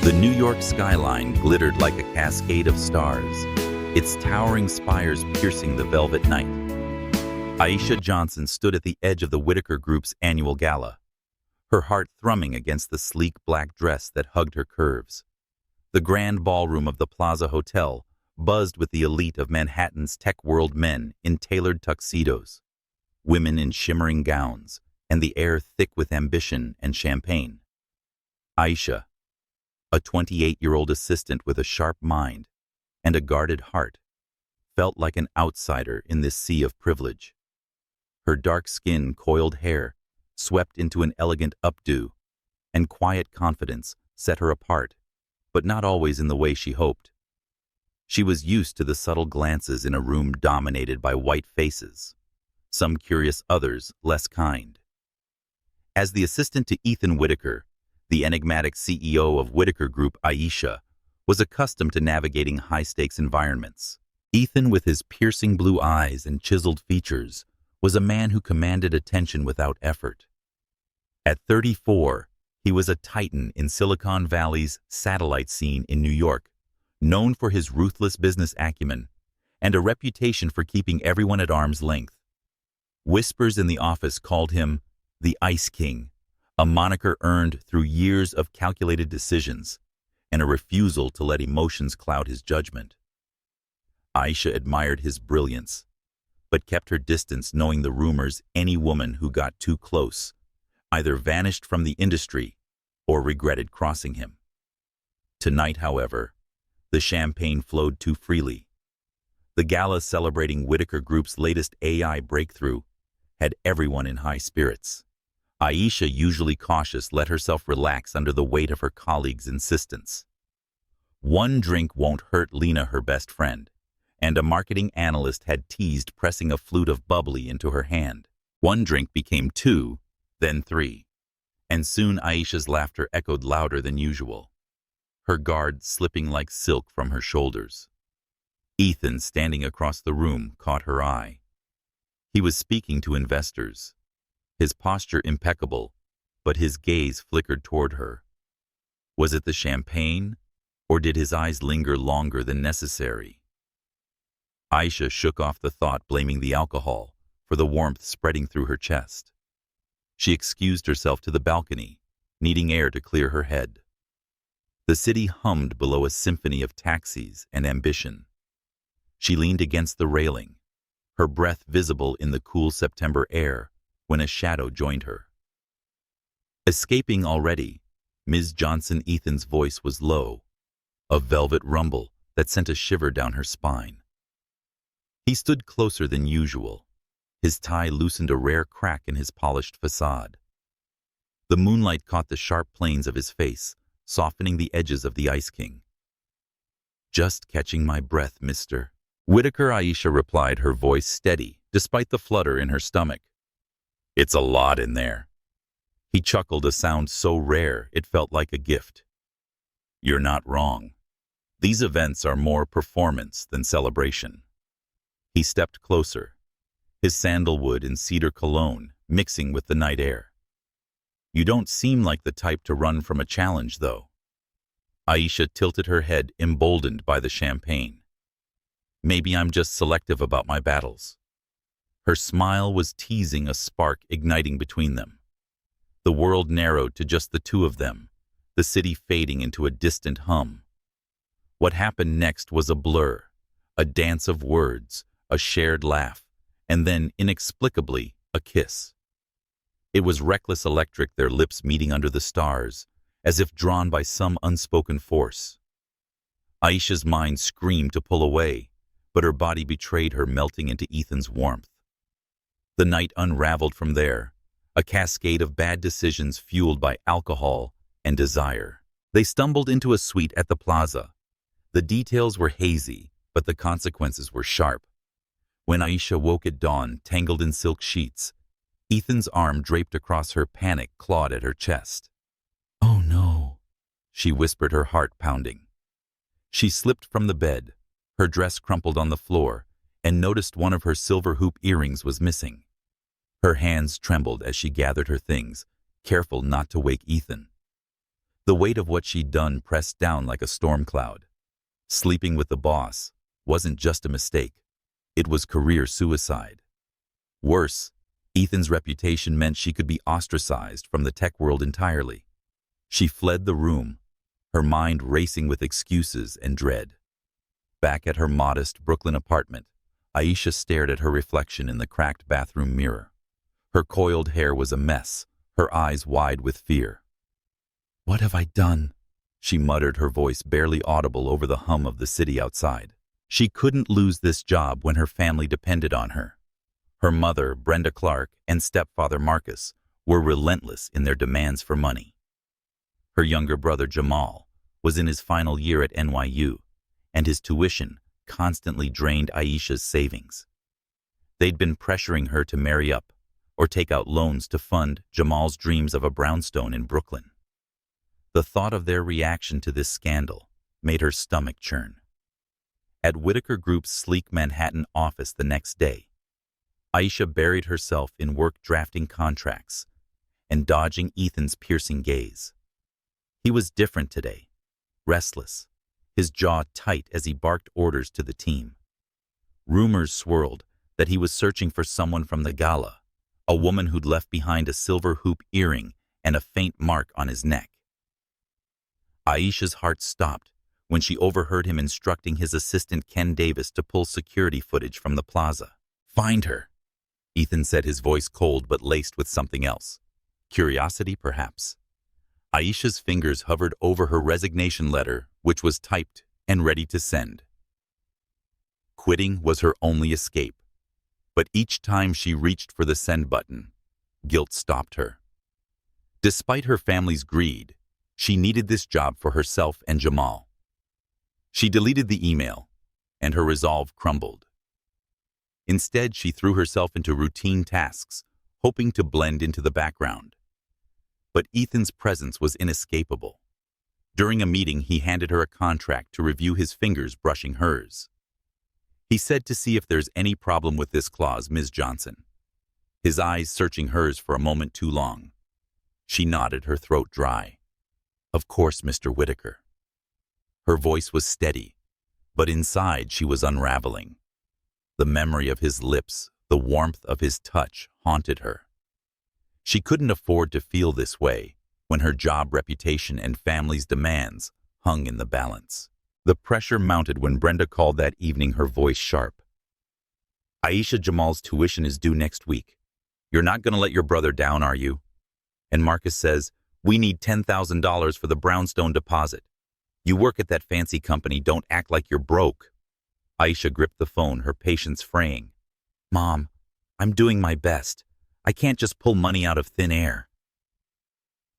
The New York skyline glittered like a cascade of stars, its towering spires piercing the velvet night. Aisha Johnson stood at the edge of the Whitaker Group's annual gala, her heart thrumming against the sleek black dress that hugged her curves. The grand ballroom of the Plaza Hotel buzzed with the elite of Manhattan's tech world men in tailored tuxedos, women in shimmering gowns, and the air thick with ambition and champagne. Aisha, a 28-year-old assistant with a sharp mind and a guarded heart, felt like an outsider in this sea of privilege. Her dark skin, coiled hair, swept into an elegant updo, and quiet confidence set her apart, but not always in the way she hoped. She was used to the subtle glances in a room dominated by white faces, some curious, others less kind. As the assistant to Ethan Whitaker, the enigmatic CEO of Whitaker Group, Aisha was accustomed to navigating high-stakes environments. Ethan, with his piercing blue eyes and chiseled features, was a man who commanded attention without effort. At 34, he was a titan in Silicon Valley's satellite scene in New York, known for his ruthless business acumen and a reputation for keeping everyone at arm's length. Whispers in the office called him the Ice King, a moniker earned through years of calculated decisions and a refusal to let emotions cloud his judgment. Aisha admired his brilliance, but kept her distance, knowing the rumors any woman who got too close either vanished from the industry or regretted crossing him. Tonight, however, the champagne flowed too freely. The gala celebrating Whitaker Group's latest AI breakthrough had everyone in high spirits. Aisha, usually cautious, let herself relax under the weight of her colleagues' insistence. One drink won't hurt Lena, her best friend, and a marketing analyst had teased pressing a flute of bubbly into her hand. One drink became two, then three, and soon Aisha's laughter echoed louder than usual, her guard slipping like silk from her shoulders. Ethan, standing across the room, caught her eye. He was speaking to investors, his posture impeccable, but his gaze flickered toward her. Was it the champagne, or did his eyes linger longer than necessary? Aisha shook off the thought, blaming the alcohol for the warmth spreading through her chest. She excused herself to the balcony, needing air to clear her head. The city hummed below a symphony of taxis and ambition. She leaned against the railing, her breath visible in the cool September air, when a shadow joined her. Escaping already, Ms. Johnson. Ethan's voice was low, a velvet rumble that sent a shiver down her spine. He stood closer than usual. His tie loosened a rare crack in his polished facade. The moonlight caught the sharp planes of his face, softening the edges of the Ice King. "Just catching my breath, mister." Whitaker, Aisha replied, her voice steady, despite the flutter in her stomach. "It's a lot in there." He chuckled, a sound so rare it felt like a gift. "You're not wrong. These events are more performance than celebration." He stepped closer, his sandalwood and cedar cologne mixing with the night air. "You don't seem like the type to run from a challenge, though." Aisha tilted her head, emboldened by the champagne. "Maybe I'm just selective about my battles." Her smile was teasing, a spark igniting between them. The world narrowed to just the two of them, the city fading into a distant hum. What happened next was a blur, a dance of words, a shared laugh, and then, inexplicably, a kiss. It was reckless, electric, their lips meeting under the stars, as if drawn by some unspoken force. Aisha's mind screamed to pull away, but her body betrayed her, melting into Ethan's warmth. The night unraveled from there, a cascade of bad decisions fueled by alcohol and desire. They stumbled into a suite at the Plaza. The details were hazy, but the consequences were sharp. When Aisha woke at dawn, tangled in silk sheets, Ethan's arm draped across her, panic clawed at her chest. "Oh no," she whispered, her heart pounding. She slipped from the bed, her dress crumpled on the floor, and noticed one of her silver hoop earrings was missing. Her hands trembled as she gathered her things, careful not to wake Ethan. The weight of what she'd done pressed down like a storm cloud. Sleeping with the boss wasn't just a mistake. It was career suicide. Worse, Ethan's reputation meant she could be ostracized from the tech world entirely. She fled the room, her mind racing with excuses and dread. Back at her modest Brooklyn apartment, Aisha stared at her reflection in the cracked bathroom mirror. Her coiled hair was a mess, her eyes wide with fear. "What have I done?" she muttered, her voice barely audible over the hum of the city outside. She couldn't lose this job when her family depended on her. Her mother, Brenda Clark, and stepfather Marcus were relentless in their demands for money. Her younger brother Jamal was in his final year at NYU, and his tuition constantly drained Aisha's savings. They'd been pressuring her to marry up or take out loans to fund Jamal's dreams of a brownstone in Brooklyn. The thought of their reaction to this scandal made her stomach churn. At Whitaker Group's sleek Manhattan office the next day, Aisha buried herself in work drafting contracts and dodging Ethan's piercing gaze. He was different today, restless, his jaw tight as he barked orders to the team. Rumors swirled that he was searching for someone from the gala, a woman who'd left behind a silver hoop earring and a faint mark on his neck. Aisha's heart stopped when she overheard him instructing his assistant Ken Davis to pull security footage from the plaza. "Find her," Ethan said, his voice cold but laced with something else. Curiosity, perhaps. Aisha's fingers hovered over her resignation letter, which was typed and ready to send. Quitting was her only escape, but each time she reached for the send button, guilt stopped her. Despite her family's greed, she needed this job for herself and Jamal. She deleted the email, and her resolve crumbled. Instead, she threw herself into routine tasks, hoping to blend into the background. But Ethan's presence was inescapable. During a meeting, he handed her a contract to review, his fingers brushing hers. He said to see if there's any problem with this clause, Ms. Johnson. His eyes searching hers for a moment too long. She nodded, her throat dry. "Of course, Mr. Whitaker." Her voice was steady, but inside she was unraveling. The memory of his lips, the warmth of his touch, haunted her. She couldn't afford to feel this way when her job reputation and family's demands hung in the balance. The pressure mounted when Brenda called that evening, her voice sharp. "Aisha, Jamal's tuition is due next week. You're not going to let your brother down, are you?" And Marcus says, "We need $10,000 for the brownstone deposit. You work at that fancy company, don't act like you're broke." Aisha gripped the phone, her patience fraying. "Mom, I'm doing my best. I can't just pull money out of thin air."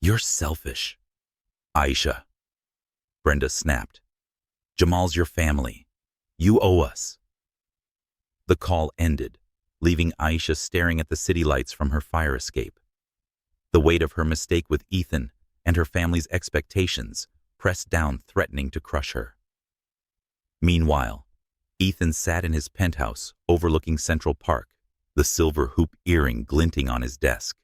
"You're selfish." "Aisha," Brenda snapped. "Jamal's your family. You owe us." The call ended, leaving Aisha staring at the city lights from her fire escape. The weight of her mistake with Ethan and her family's expectations pressed down, threatening to crush her. Meanwhile, Ethan sat in his penthouse overlooking Central Park, the silver hoop earring glinting on his desk.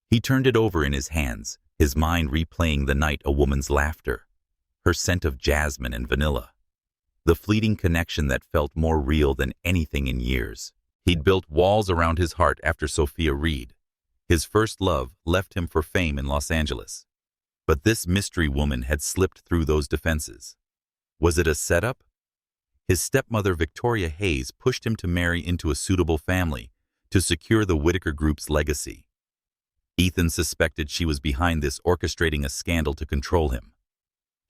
He turned it over in his hands, his mind replaying the night, a woman's laughter, her scent of jasmine and vanilla, the fleeting connection that felt more real than anything in years. He'd built walls around his heart after Sophia Reed. His first love left him for fame in Los Angeles. But this mystery woman had slipped through those defenses. Was it a setup? His stepmother, Victoria Hayes, pushed him to marry into a suitable family to secure the Whitaker Group's legacy. Ethan suspected she was behind this, orchestrating a scandal to control him.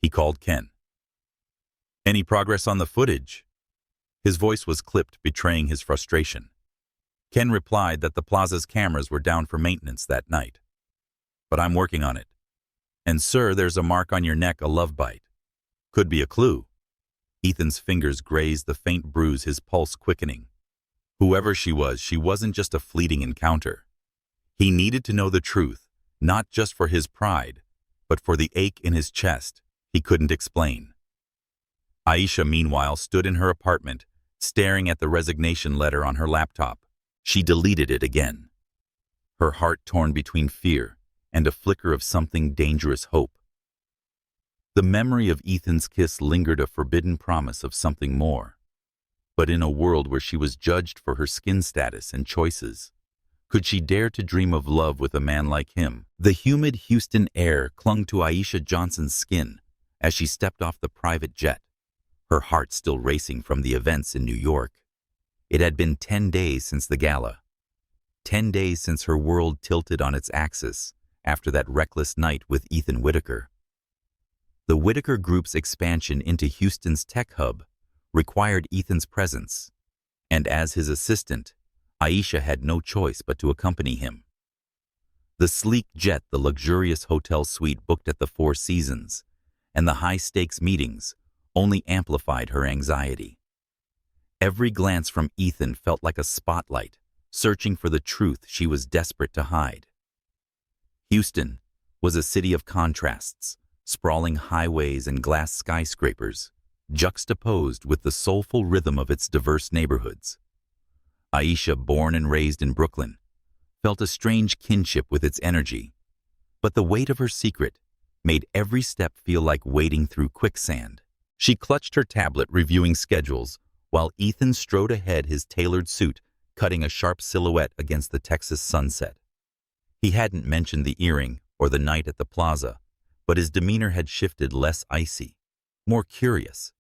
He called Ken. "Any progress on the footage?" His voice was clipped, betraying his frustration. Ken replied that the plaza's cameras were down for maintenance that night. "But I'm working on it. And sir, there's a mark on your neck, a love bite. Could be a clue." Ethan's fingers grazed the faint bruise, his pulse quickening. Whoever she was, she wasn't just a fleeting encounter. He needed to know the truth, not just for his pride, but for the ache in his chest he couldn't explain. Aisha, meanwhile, stood in her apartment, staring at the resignation letter on her laptop. She deleted it again, her heart torn between fear and a flicker of something dangerous hope. The memory of Ethan's kiss lingered, a forbidden promise of something more. But in a world where she was judged for her skin status and choices, could she dare to dream of love with a man like him? The humid Houston air clung to Aisha Johnson's skin as she stepped off the private jet, her heart still racing from the events in New York. It had been 10 days since the gala. 10 days since her world tilted on its axis after that reckless night with Ethan Whitaker. The Whitaker Group's expansion into Houston's tech hub required Ethan's presence, and as his assistant, Aisha had no choice but to accompany him. The sleek jet, the luxurious hotel suite booked at the Four Seasons, and the high-stakes meetings only amplified her anxiety. Every glance from Ethan felt like a spotlight, searching for the truth she was desperate to hide. Houston was a city of contrasts, sprawling highways and glass skyscrapers, juxtaposed with the soulful rhythm of its diverse neighborhoods. Aisha, born and raised in Brooklyn, felt a strange kinship with its energy, but the weight of her secret made every step feel like wading through quicksand. She clutched her tablet, reviewing schedules, while Ethan strode ahead, his tailored suit cutting a sharp silhouette against the Texas sunset. He hadn't mentioned the earring or the night at the plaza, but his demeanor had shifted, less icy, more curious,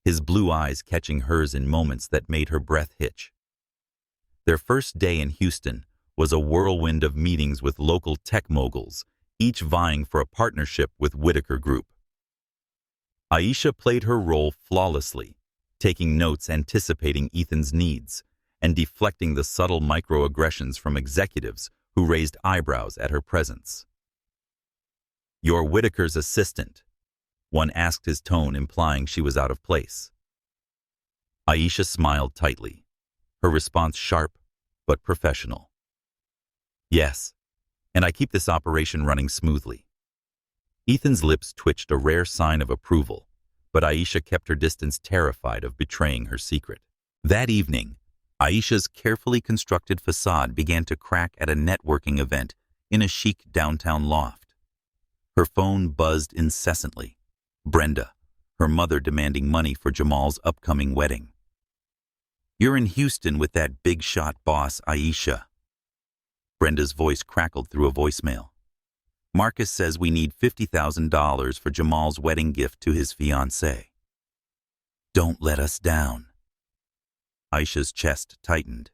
his blue eyes catching hers in moments that made her breath hitch. Their first day in Houston was a whirlwind of meetings with local tech moguls, each vying for a partnership with Whitaker Group. Aisha played her role flawlessly, taking notes, anticipating Ethan's needs, and deflecting the subtle microaggressions from executives who raised eyebrows at her presence. "You're Whitaker's assistant," one asked, his tone implying she was out of place. Aisha smiled tightly, her response sharp but professional. "Yes, and I keep this operation running smoothly." Ethan's lips twitched, a rare sign of approval, but Aisha kept her distance, terrified of betraying her secret. That evening, Aisha's carefully constructed facade began to crack at a networking event in a chic downtown loft. Her phone buzzed incessantly. Brenda, her mother, demanding money for Jamal's upcoming wedding. "You're in Houston with that big shot boss, Aisha." Brenda's voice crackled through a voicemail. "Marcus says we need $50,000 for Jamal's wedding gift to his fiancée. Don't let us down." Aisha's chest tightened.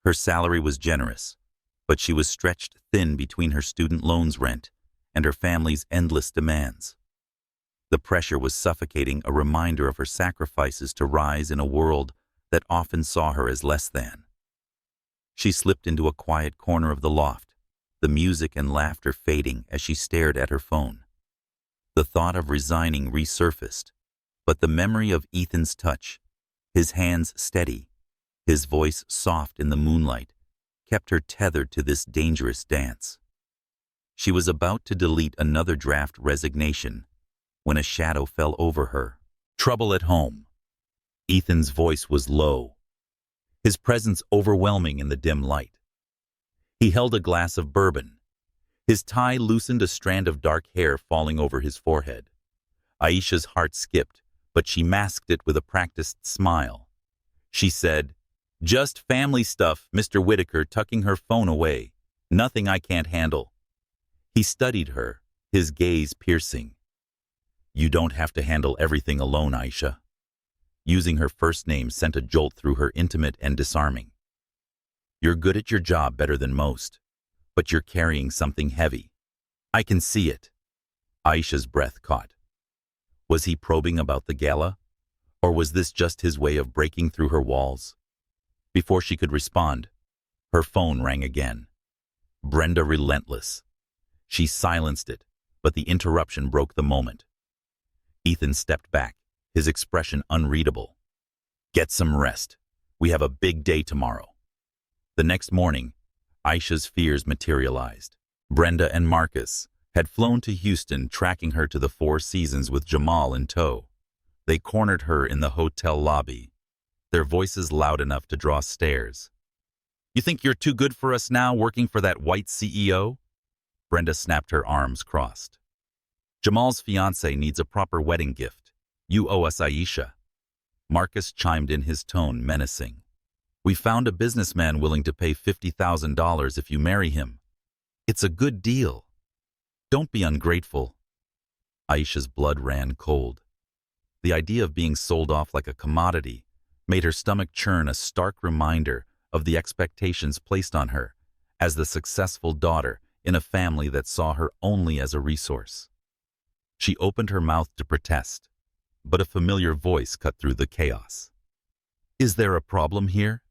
Her salary was generous, but she was stretched thin between her student loans, rent, and her family's endless demands. The pressure was suffocating, a reminder of her sacrifices to rise in a world that often saw her as less than. She slipped into a quiet corner of the loft, the music and laughter fading as she stared at her phone. The thought of resigning resurfaced, but the memory of Ethan's touch, his hands steady, his voice soft in the moonlight, kept her tethered to this dangerous dance. She was about to delete another draft resignation when a shadow fell over her. Trouble at home. Ethan's voice was low, his presence overwhelming in the dim light. He held a glass of bourbon. His tie loosened, a strand of dark hair falling over his forehead. Aisha's heart skipped, but she masked it with a practiced smile. She said, "Just family stuff, Mr. Whitaker," tucking her phone away. "Nothing I can't handle." He studied her, his gaze piercing. "You don't have to handle everything alone, Aisha." Using her first name sent a jolt through her, intimate and disarming. "You're good at your job, better than most, but you're carrying something heavy. I can see it." Aisha's breath caught. Was he probing about the gala? Or was this just his way of breaking through her walls? Before she could respond, her phone rang again. Brenda, relentless. She silenced it, but the interruption broke the moment. Ethan stepped back, his expression unreadable. "Get some rest. We have a big day tomorrow." The next morning, Aisha's fears materialized. Brenda and Marcus had flown to Houston, tracking her to the Four Seasons with Jamal in tow. They cornered her in the hotel lobby, their voices loud enough to draw stares. "You think you're too good for us now, working for that white CEO?" Brenda snapped, her arms crossed. Jamal's fiancé needs a proper wedding gift. You owe us, Aisha. Marcus chimed in, his tone menacing. We found a businessman willing to pay $50,000 if you marry him. It's a good deal. Don't be ungrateful. Aisha's blood ran cold. The idea of being sold off like a commodity made her stomach churn, a stark reminder of the expectations placed on her as the successful daughter in a family that saw her only as a resource. She opened her mouth to protest, but a familiar voice cut through the chaos. Is there a problem here?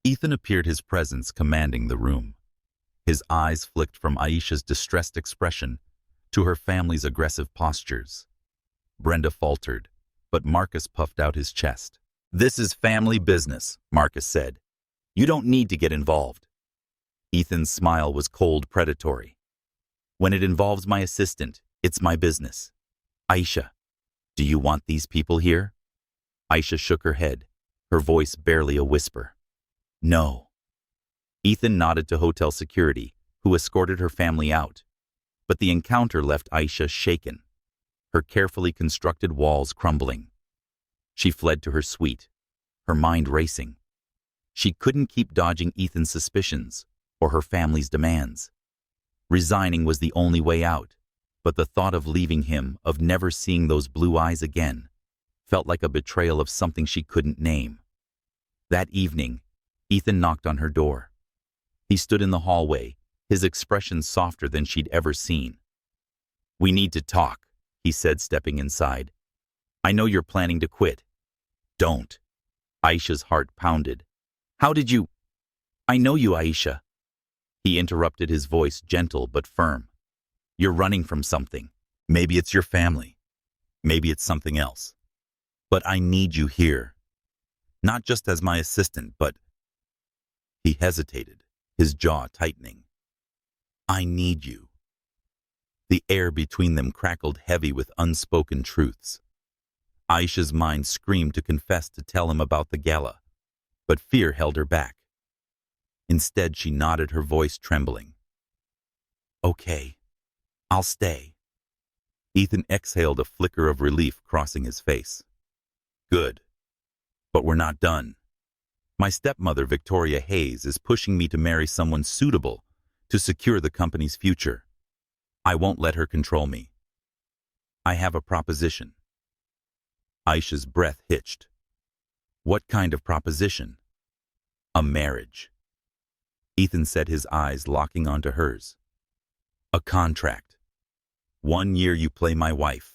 Ethan appeared, his presence commanding the room. His eyes flicked from Aisha's distressed expression to her family's aggressive postures. Brenda faltered, but Marcus puffed out his chest. This is family business, Marcus said. You don't need to get involved. Ethan's smile was cold, predatory. When it involves my assistant, it's my business. Aisha, do you want these people here? Aisha shook her head, her voice barely a whisper. No. Ethan nodded to hotel security, who escorted her family out. But the encounter left Aisha shaken, her carefully constructed walls crumbling. She fled to her suite, her mind racing. She couldn't keep dodging Ethan's suspicions or her family's demands. Resigning was the only way out, but the thought of leaving him, of never seeing those blue eyes again, felt like a betrayal of something she couldn't name. That evening, Ethan knocked on her door. He stood in the hallway, his expression softer than she'd ever seen. We need to talk, he said, stepping inside. I know you're planning to quit. Don't. Aisha's heart pounded. How did you? I know you, Aisha. He interrupted, his voice gentle but firm. You're running from something. Maybe it's your family. Maybe it's something else. But I need you here. Not just as my assistant, but... He hesitated, his jaw tightening. I need you. The air between them crackled heavy with unspoken truths. Aisha's mind screamed to confess, to tell him about the gala, but fear held her back. Instead, she nodded, her voice trembling. Okay, I'll stay. Ethan exhaled, a flicker of relief crossing his face. Good. But we're not done. My stepmother, Victoria Hayes, is pushing me to marry someone suitable to secure the company's future. I won't let her control me. I have a proposition. Aisha's breath hitched. What kind of proposition? A marriage. Ethan said, his eyes locking onto hers. A contract. 1 year you play my wife.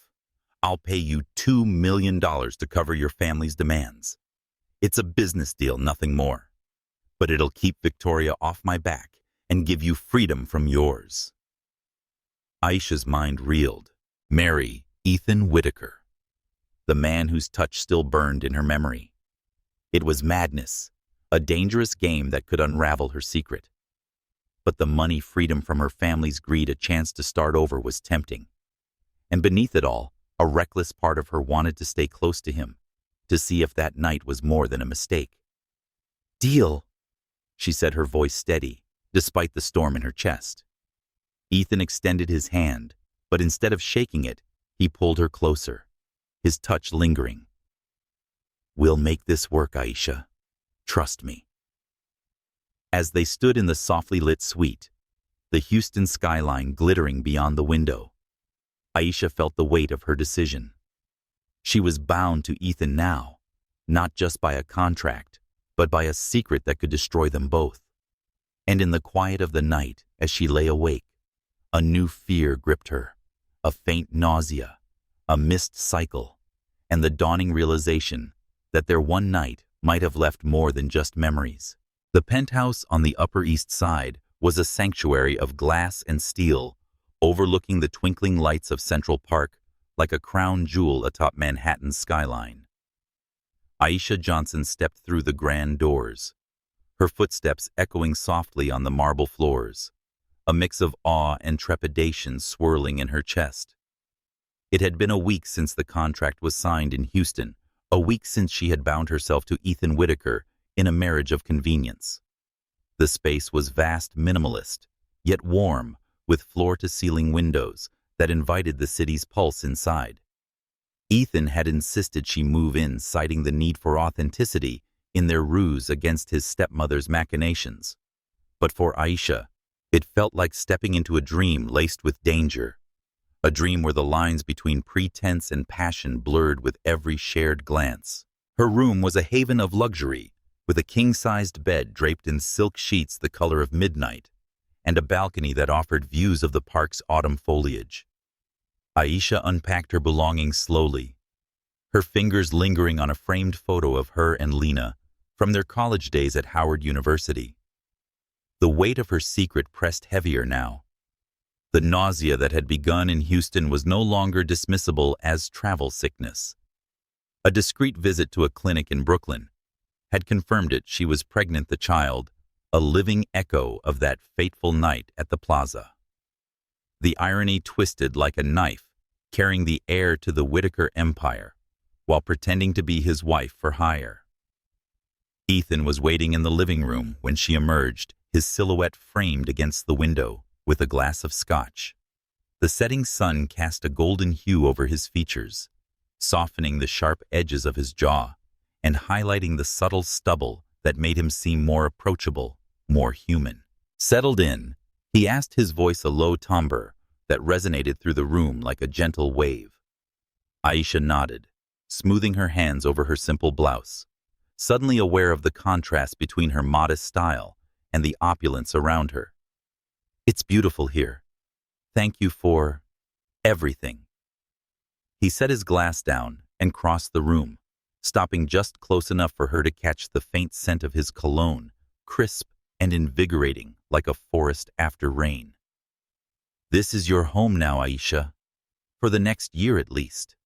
I'll pay you $2 million to cover your family's demands. It's a business deal, nothing more. But it'll keep Victoria off my back and give you freedom from yours. Aisha's mind reeled. Marry Ethan Whitaker, the man whose touch still burned in her memory. It was madness, a dangerous game that could unravel her secret. But the money, freedom from her family's greed, a chance to start over was tempting. And beneath it all, a reckless part of her wanted to stay close to him, to see if that night was more than a mistake. Deal, she said, her voice steady, despite the storm in her chest. Ethan extended his hand, but instead of shaking it, he pulled her closer, his touch lingering. We'll make this work, Aisha. Trust me. As they stood in the softly lit suite, the Houston skyline glittering beyond the window, Aisha felt the weight of her decision. She was bound to Ethan now, not just by a contract, but by a secret that could destroy them both. And in the quiet of the night, as she lay awake, a new fear gripped her, a faint nausea, a missed cycle, and the dawning realization that their one night might have left more than just memories. The penthouse on the Upper East Side was a sanctuary of glass and steel, overlooking the twinkling lights of Central Park like a crown jewel atop Manhattan's skyline. Aisha Johnson stepped through the grand doors, her footsteps echoing softly on the marble floors, a mix of awe and trepidation swirling in her chest. It had been a week since the contract was signed in Houston, a week since she had bound herself to Ethan Whitaker in a marriage of convenience. The space was vast, minimalist, yet warm, with floor-to-ceiling windows that invited the city's pulse inside. Ethan had insisted she move in, citing the need for authenticity in their ruse against his stepmother's machinations. But for Aisha, it felt like stepping into a dream laced with danger, a dream where the lines between pretense and passion blurred with every shared glance. Her room was a haven of luxury, with a king-sized bed draped in silk sheets the color of midnight, and a balcony that offered views of the park's autumn foliage. Aisha unpacked her belongings slowly, her fingers lingering on a framed photo of her and Lena from their college days at Howard University. The weight of her secret pressed heavier now. The nausea that had begun in Houston was no longer dismissible as travel sickness. A discreet visit to a clinic in Brooklyn had confirmed it. She was pregnant, the child, a living echo of that fateful night at the plaza. The irony twisted like a knife, carrying the heir to the Whitaker empire, while pretending to be his wife for hire. Ethan was waiting in the living room when she emerged, his silhouette framed against the window with a glass of scotch. The setting sun cast a golden hue over his features, softening the sharp edges of his jaw and highlighting the subtle stubble that made him seem more approachable, more human. Settled in, he asked, his voice a low timbre that resonated through the room like a gentle wave. Aisha nodded, smoothing her hands over her simple blouse, suddenly aware of the contrast between her modest style and the opulence around her. "It's beautiful here. Thank you for everything." He set his glass down and crossed the room, stopping just close enough for her to catch the faint scent of his cologne, crisp and invigorating like a forest after rain. "This is your home now, Aisha. For the next year at least.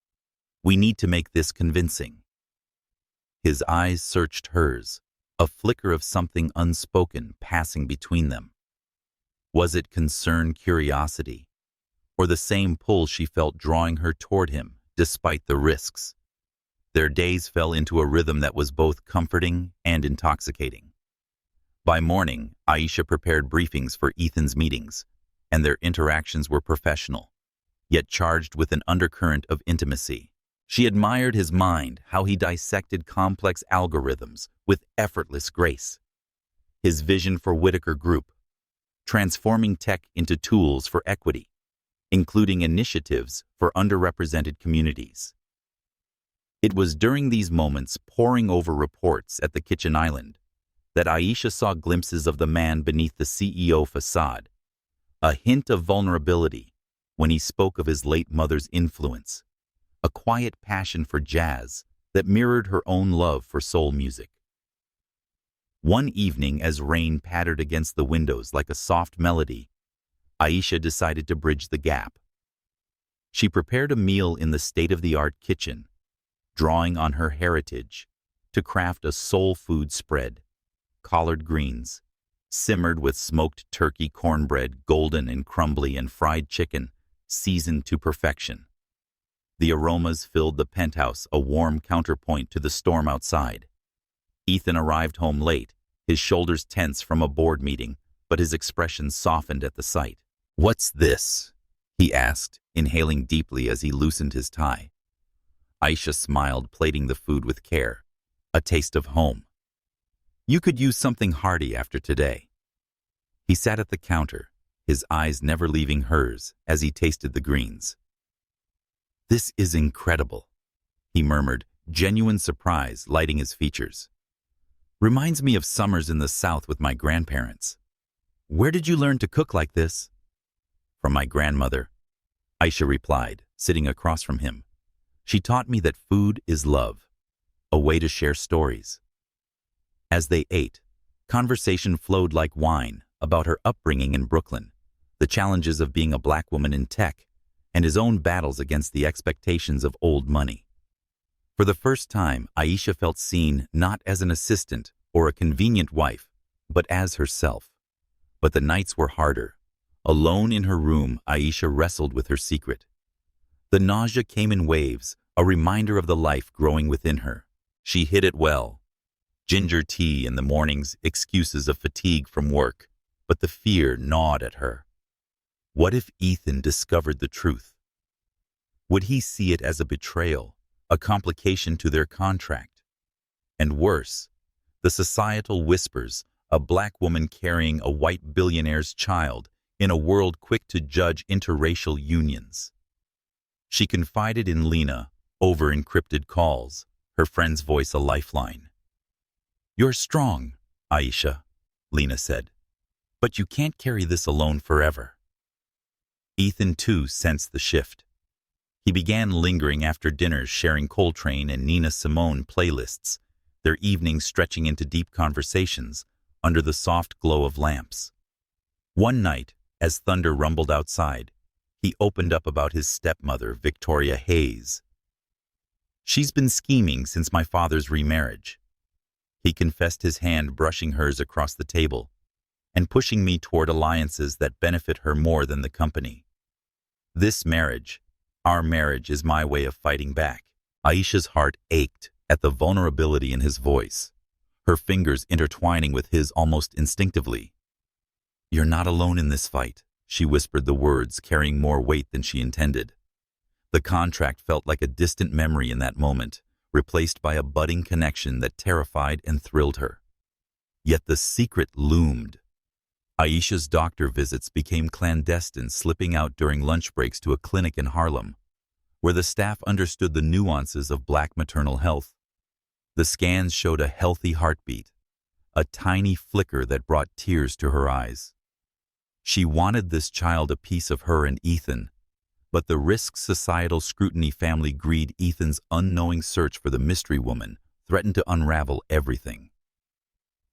We need to make this convincing." His eyes searched hers, a flicker of something unspoken passing between them. Was it concern, curiosity, or the same pull she felt drawing her toward him despite the risks? Their days fell into a rhythm that was both comforting and intoxicating. By morning, Aisha prepared briefings for Ethan's meetings, and their interactions were professional, yet charged with an undercurrent of intimacy. She admired his mind, how he dissected complex algorithms with effortless grace. His vision for Whitaker Group, transforming tech into tools for equity, including initiatives for underrepresented communities. It was during these moments, poring over reports at the kitchen island, that Aisha saw glimpses of the man beneath the CEO facade, a hint of vulnerability when he spoke of his late mother's influence, a quiet passion for jazz that mirrored her own love for soul music. One evening, as rain pattered against the windows like a soft melody, Aisha decided to bridge the gap. She prepared a meal in the state-of-the-art kitchen, drawing on her heritage to craft a soul food spread: collard greens, simmered with smoked turkey, cornbread, golden and crumbly, and fried chicken, seasoned to perfection. The aromas filled the penthouse, a warm counterpoint to the storm outside. Ethan arrived home late, his shoulders tense from a board meeting, but his expression softened at the sight. "What's this?" he asked, inhaling deeply as he loosened his tie. Aisha smiled, plating the food with care. "A taste of home. You could use something hearty after today." He sat at the counter, his eyes never leaving hers as he tasted the greens. "This is incredible," he murmured, genuine surprise lighting his features. "Reminds me of summers in the South with my grandparents." "Where did you learn to cook like this?" "From my grandmother," Aisha replied, sitting across from him. "She taught me that food is love, a way to share stories." As they ate, conversation flowed like wine about her upbringing in Brooklyn, the challenges of being a black woman in tech, and his own battles against the expectations of old money. For the first time, Aisha felt seen not as an assistant or a convenient wife, but as herself. But the nights were harder. Alone in her room, Aisha wrestled with her secret. The nausea came in waves, a reminder of the life growing within her. She hid it well. Ginger tea in the mornings, excuses of fatigue from work, but the fear gnawed at her. What if Ethan discovered the truth? Would he see it as a betrayal, a complication to their contract? And worse, the societal whispers, a black woman carrying a white billionaire's child in a world quick to judge interracial unions. She confided in Lena over encrypted calls, her friend's voice a lifeline. "You're strong, Aisha," Lena said, "but you can't carry this alone forever." Ethan, too, sensed the shift. He began lingering after dinners, sharing Coltrane and Nina Simone playlists, their evenings stretching into deep conversations under the soft glow of lamps. One night, as thunder rumbled outside, he opened up about his stepmother, Victoria Hayes. "She's been scheming since my father's remarriage." He confessed, his hand brushing hers across the table and pushing me toward alliances that benefit her more than the company. "This marriage, our marriage, is my way of fighting back." Aisha's heart ached at the vulnerability in his voice, her fingers intertwining with his almost instinctively. "You're not alone in this fight," she whispered, the words carrying more weight than she intended. The contract felt like a distant memory in that moment, replaced by a budding connection that terrified and thrilled her. Yet the secret loomed. Aisha's doctor visits became clandestine, slipping out during lunch breaks to a clinic in Harlem, where the staff understood the nuances of black maternal health. The scans showed a healthy heartbeat, a tiny flicker that brought tears to her eyes. She wanted this child a piece of her and Ethan, but the risk, societal scrutiny, family greed, Ethan's unknowing search for the mystery woman threatened to unravel everything.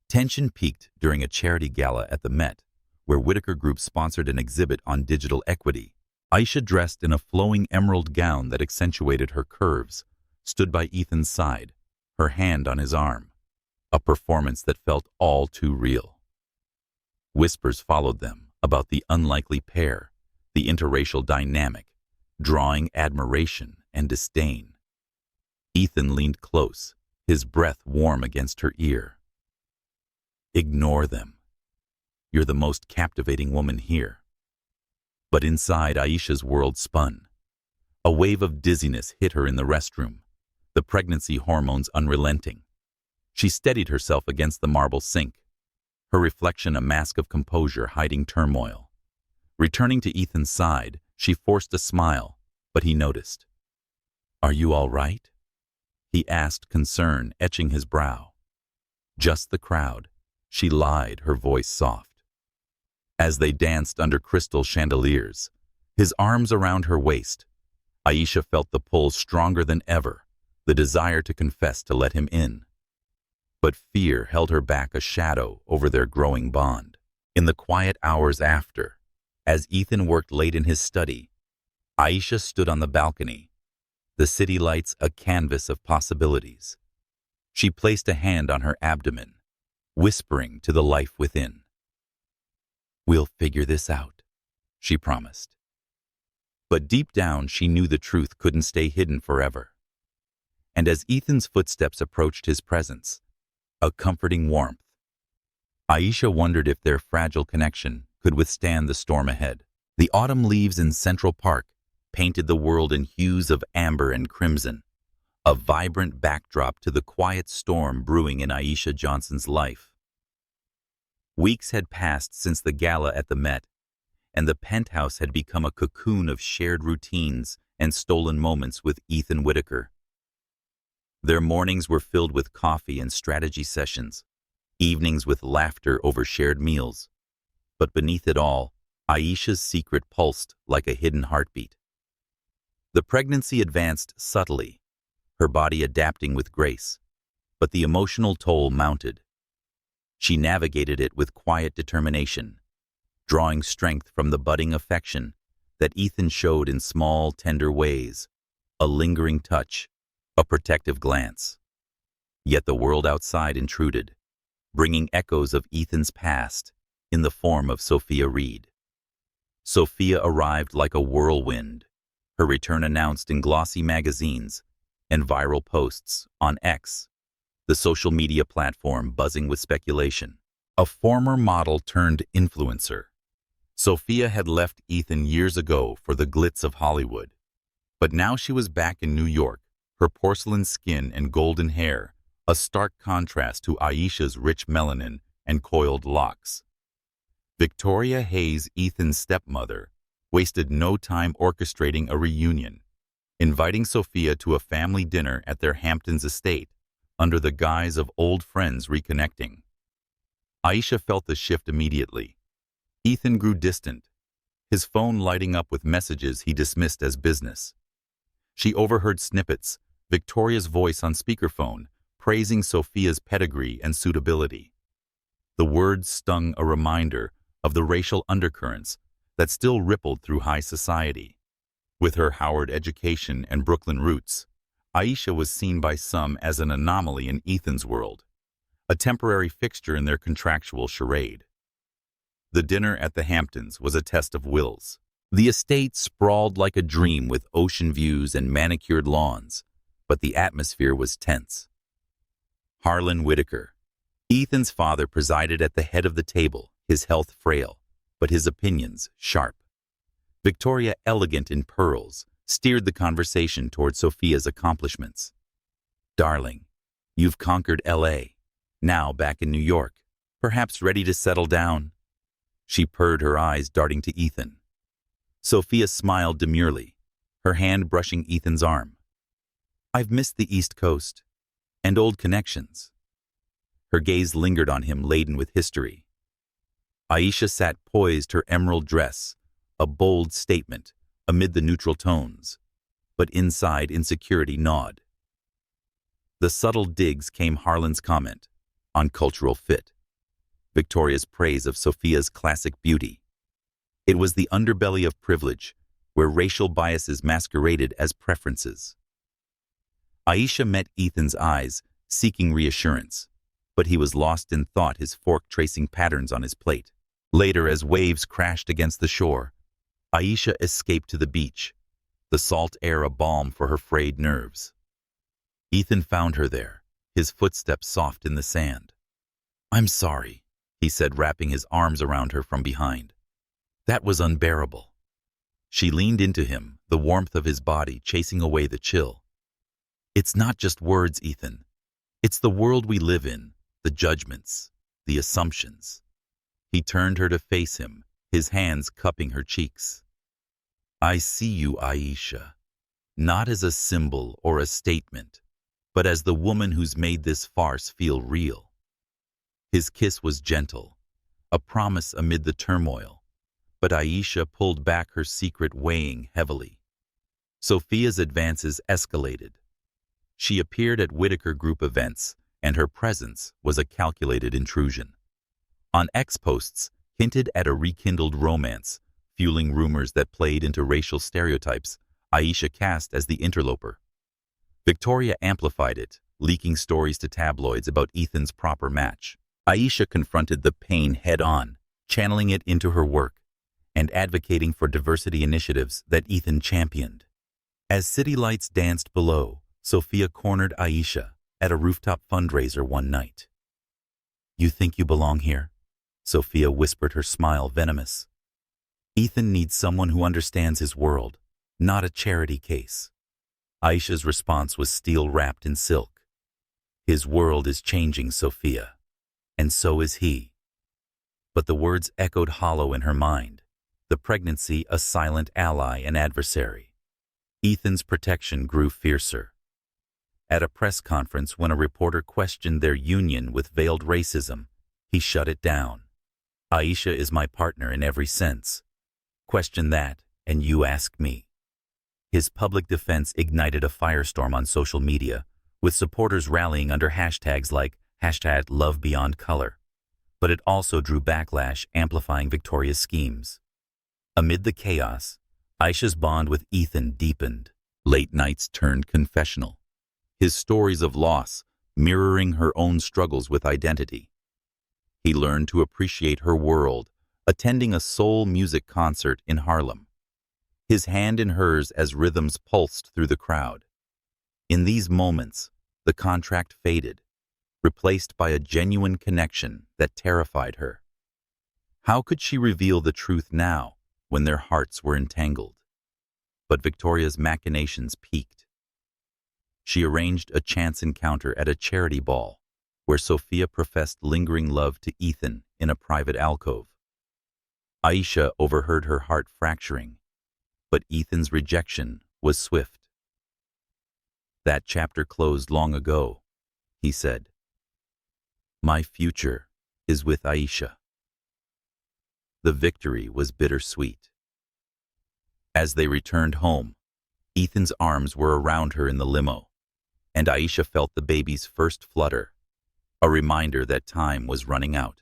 Tension peaked during a charity gala at the Met, where Whitaker Group sponsored an exhibit on digital equity. Aisha, dressed in a flowing emerald gown that accentuated her curves, stood by Ethan's side, her hand on his arm, a performance that felt all too real. Whispers followed them about the unlikely pair, the interracial dynamic, drawing admiration and disdain. Ethan leaned close, his breath warm against her ear. "Ignore them. You're the most captivating woman here." But inside, Aisha's world spun. A wave of dizziness hit her in the restroom, the pregnancy hormones unrelenting. She steadied herself against the marble sink, her reflection a mask of composure hiding turmoil. Returning to Ethan's side, she forced a smile, but he noticed. "Are you all right?" he asked, concern etching his brow. "Just the crowd," she lied, her voice soft. As they danced under crystal chandeliers, his arms around her waist, Aisha felt the pull stronger than ever, the desire to confess, to let him in. But fear held her back, a shadow over their growing bond. In the quiet hours after, as Ethan worked late in his study, Aisha stood on the balcony, the city lights a canvas of possibilities. She placed a hand on her abdomen, whispering to the life within. "We'll figure this out," she promised. But deep down, she knew the truth couldn't stay hidden forever. And as Ethan's footsteps approached his presence, a comforting warmth, Aisha wondered if their fragile connection could withstand the storm ahead. The autumn leaves in Central Park painted the world in hues of amber and crimson, a vibrant backdrop to the quiet storm brewing in Aisha Johnson's life. Weeks had passed since the gala at the Met, and the penthouse had become a cocoon of shared routines and stolen moments with Ethan Whitaker. Their mornings were filled with coffee and strategy sessions, evenings with laughter over shared meals. But beneath it all, Aisha's secret pulsed like a hidden heartbeat. The pregnancy advanced subtly, her body adapting with grace, but the emotional toll mounted. She navigated it with quiet determination, drawing strength from the budding affection that Ethan showed in small, tender ways, a lingering touch, a protective glance. Yet the world outside intruded, bringing echoes of Ethan's past in the form of Sophia Reed. Sophia arrived like a whirlwind, her return announced in glossy magazines and viral posts on X, the social media platform buzzing with speculation. A former model turned influencer, Sophia had left Ethan years ago for the glitz of Hollywood. But now she was back in New York, her porcelain skin and golden hair, a stark contrast to Aisha's rich melanin and coiled locks. Victoria Hayes, Ethan's stepmother, wasted no time orchestrating a reunion, inviting Sophia to a family dinner at their Hamptons estate under the guise of old friends reconnecting. Aisha felt the shift immediately. Ethan grew distant, his phone lighting up with messages he dismissed as business. She overheard snippets, Victoria's voice on speakerphone, praising Sophia's pedigree and suitability. The words stung a reminder of the racial undercurrents that still rippled through high society. With her Howard education and Brooklyn roots, Aisha was seen by some as an anomaly in Ethan's world, a temporary fixture in their contractual charade. The dinner at the Hamptons was a test of wills. The estate sprawled like a dream with ocean views and manicured lawns, but the atmosphere was tense. Harlan Whitaker, Ethan's father, presided at the head of the table, his health frail, but his opinions sharp. Victoria, elegant in pearls, steered the conversation toward Sophia's accomplishments. "Darling, you've conquered L.A., now back in New York, perhaps ready to settle down." She purred, her eyes darting to Ethan. Sophia smiled demurely, her hand brushing Ethan's arm. "I've missed the East Coast and old connections." Her gaze lingered on him, laden with history. Aisha sat poised, her emerald dress, a bold statement amid the neutral tones, but inside insecurity gnawed. The subtle digs came Harlan's comment on cultural fit, Victoria's praise of Sophia's classic beauty. It was the underbelly of privilege, where racial biases masqueraded as preferences. Aisha met Ethan's eyes, seeking reassurance, but he was lost in thought, his fork tracing patterns on his plate. Later, as waves crashed against the shore, Aisha escaped to the beach, the salt air a balm for her frayed nerves. Ethan found her there, his footsteps soft in the sand. "I'm sorry," he said, wrapping his arms around her from behind. "That was unbearable." She leaned into him, the warmth of his body chasing away the chill. "It's not just words, Ethan. It's the world we live in, the judgments, the assumptions." He turned her to face him, his hands cupping her cheeks. "I see you, Aisha, not as a symbol or a statement, but as the woman who's made this farce feel real." His kiss was gentle, a promise amid the turmoil, but Aisha pulled back, her secret weighing heavily. Sophia's advances escalated. She appeared at Whitaker Group events, and her presence was a calculated intrusion. On X posts, hinted at a rekindled romance, fueling rumors that played into racial stereotypes Aisha cast as the interloper. Victoria amplified it, leaking stories to tabloids about Ethan's proper match. Aisha confronted the pain head-on, channeling it into her work, and advocating for diversity initiatives that Ethan championed. As city lights danced below, Sophia cornered Aisha at a rooftop fundraiser one night. "You think you belong here?" Sophia whispered, her smile venomous. "Ethan needs someone who understands his world, not a charity case." Aisha's response was steel-wrapped in silk. "His world is changing, Sophia, and so is he." But the words echoed hollow in her mind, the pregnancy a silent ally and adversary. Ethan's protection grew fiercer. At a press conference, when a reporter questioned their union with veiled racism, he shut it down. "Aisha is my partner in every sense. Question that, and you ask me." His public defense ignited a firestorm on social media, with supporters rallying under hashtags like #LoveBeyondColor. But it also drew backlash, amplifying Victoria's schemes. Amid the chaos, Aisha's bond with Ethan deepened. Late nights turned confessional, his stories of loss mirroring her own struggles with identity. He learned to appreciate her world, attending a soul music concert in Harlem, his hand in hers as rhythms pulsed through the crowd. In these moments, the contract faded, replaced by a genuine connection that terrified her. How could she reveal the truth now, when their hearts were entangled? But Victoria's machinations peaked. She arranged a chance encounter at a charity ball, where Sophia professed lingering love to Ethan in a private alcove. Aisha overheard her heart fracturing, but Ethan's rejection was swift. "That chapter closed long ago," he said. "My future is with Aisha." The victory was bittersweet. As they returned home, Ethan's arms were around her in the limo, and Aisha felt the baby's first flutter, a reminder that time was running out.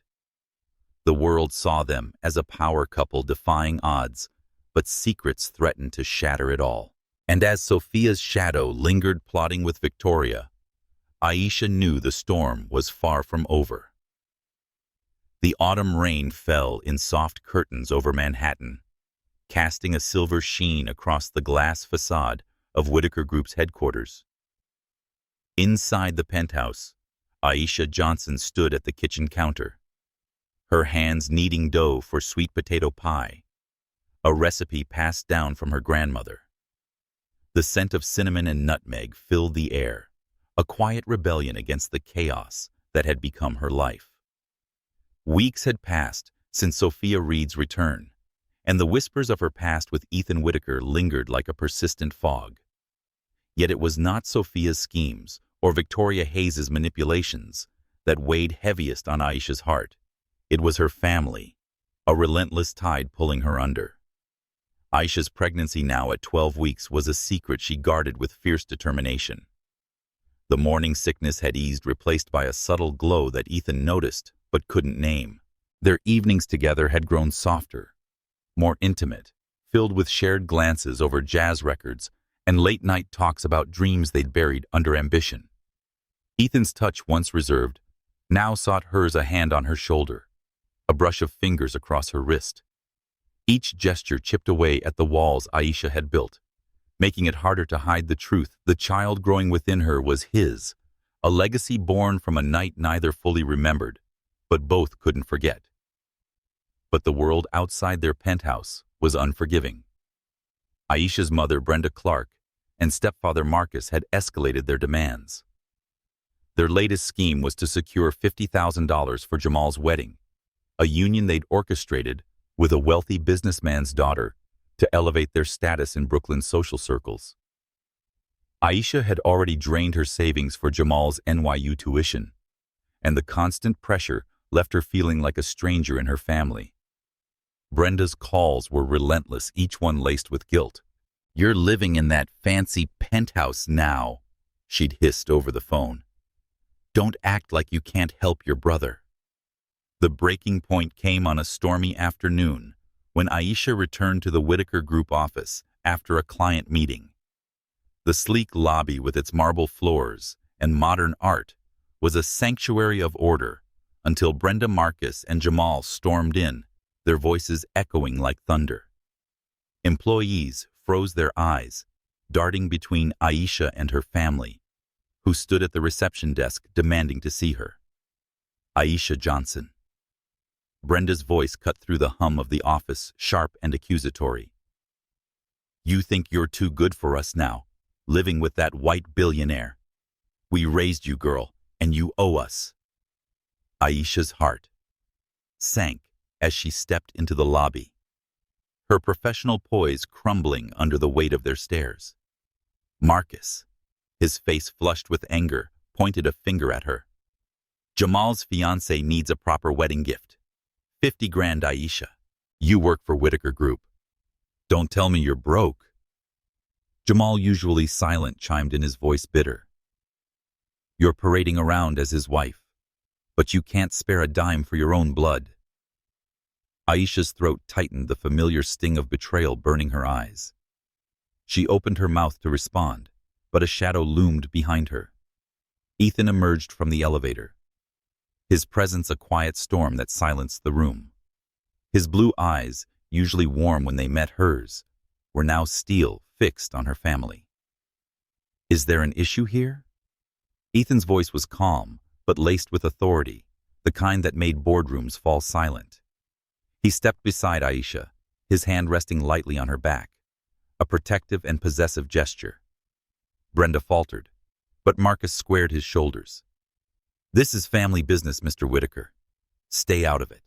The world saw them as a power couple defying odds, but secrets threatened to shatter it all. And as Sophia's shadow lingered plotting with Victoria, Aisha knew the storm was far from over. The autumn rain fell in soft curtains over Manhattan, casting a silver sheen across the glass facade of Whitaker Group's headquarters. Inside the penthouse, Aisha Johnson stood at the kitchen counter, her hands kneading dough for sweet potato pie, a recipe passed down from her grandmother. The scent of cinnamon and nutmeg filled the air, a quiet rebellion against the chaos that had become her life. Weeks had passed since Sophia Reed's return, and the whispers of her past with Ethan Whitaker lingered like a persistent fog. Yet it was not Sophia's schemes or Victoria Hayes's manipulations that weighed heaviest on Aisha's heart. It was her family, a relentless tide pulling her under. Aisha's pregnancy now at 12 weeks was a secret she guarded with fierce determination. The morning sickness had eased, replaced by a subtle glow that Ethan noticed but couldn't name. Their evenings together had grown softer, more intimate, filled with shared glances over jazz records and late-night talks about dreams they'd buried under ambition. Ethan's touch, once reserved, now sought hers, a hand on her shoulder, a brush of fingers across her wrist. Each gesture chipped away at the walls Aisha had built, making it harder to hide the truth. The child growing within her was his, a legacy born from a night neither fully remembered, but both couldn't forget. But the world outside their penthouse was unforgiving. Aisha's mother, Brenda Clark, and stepfather Marcus had escalated their demands. Their latest scheme was to secure $50,000 for Jamal's wedding, a union they'd orchestrated with a wealthy businessman's daughter to elevate their status in Brooklyn's social circles. Aisha had already drained her savings for Jamal's NYU tuition, and the constant pressure left her feeling like a stranger in her family. Brenda's calls were relentless, each one laced with guilt. "You're living in that fancy penthouse now," she'd hissed over the phone. "Don't act like you can't help your brother." The breaking point came on a stormy afternoon when Aisha returned to the Whitaker Group office after a client meeting. The sleek lobby with its marble floors and modern art was a sanctuary of order until Brenda, Marcus, and Jamal stormed in, their voices echoing like thunder. Employees froze their eyes, darting between Aisha and her family, who stood at the reception desk demanding to see her. "Aisha Johnson." Brenda's voice cut through the hum of the office, sharp and accusatory. "You think you're too good for us now, living with that white billionaire. We raised you, girl, and you owe us." Aisha's heart sank as she stepped into the lobby, her professional poise crumbling under the weight of their stares. Marcus, his face flushed with anger, pointed a finger at her. "Jamal's fiancé needs a proper wedding gift. 50 grand, Aisha. You work for Whitaker Group. Don't tell me you're broke." Jamal, usually silent, chimed in, his voice bitter. "You're parading around as his wife, but you can't spare a dime for your own blood." Aisha's throat tightened, the familiar sting of betrayal burning her eyes. She opened her mouth to respond, but a shadow loomed behind her. Ethan emerged from the elevator, his presence a quiet storm that silenced the room. His blue eyes, usually warm when they met hers, were now steel, fixed on her family. "Is there an issue here?" Ethan's voice was calm, but laced with authority, the kind that made boardrooms fall silent. He stepped beside Aisha, his hand resting lightly on her back, a protective and possessive gesture. Brenda faltered, but Marcus squared his shoulders. "This is family business, Mr. Whitaker. Stay out of it."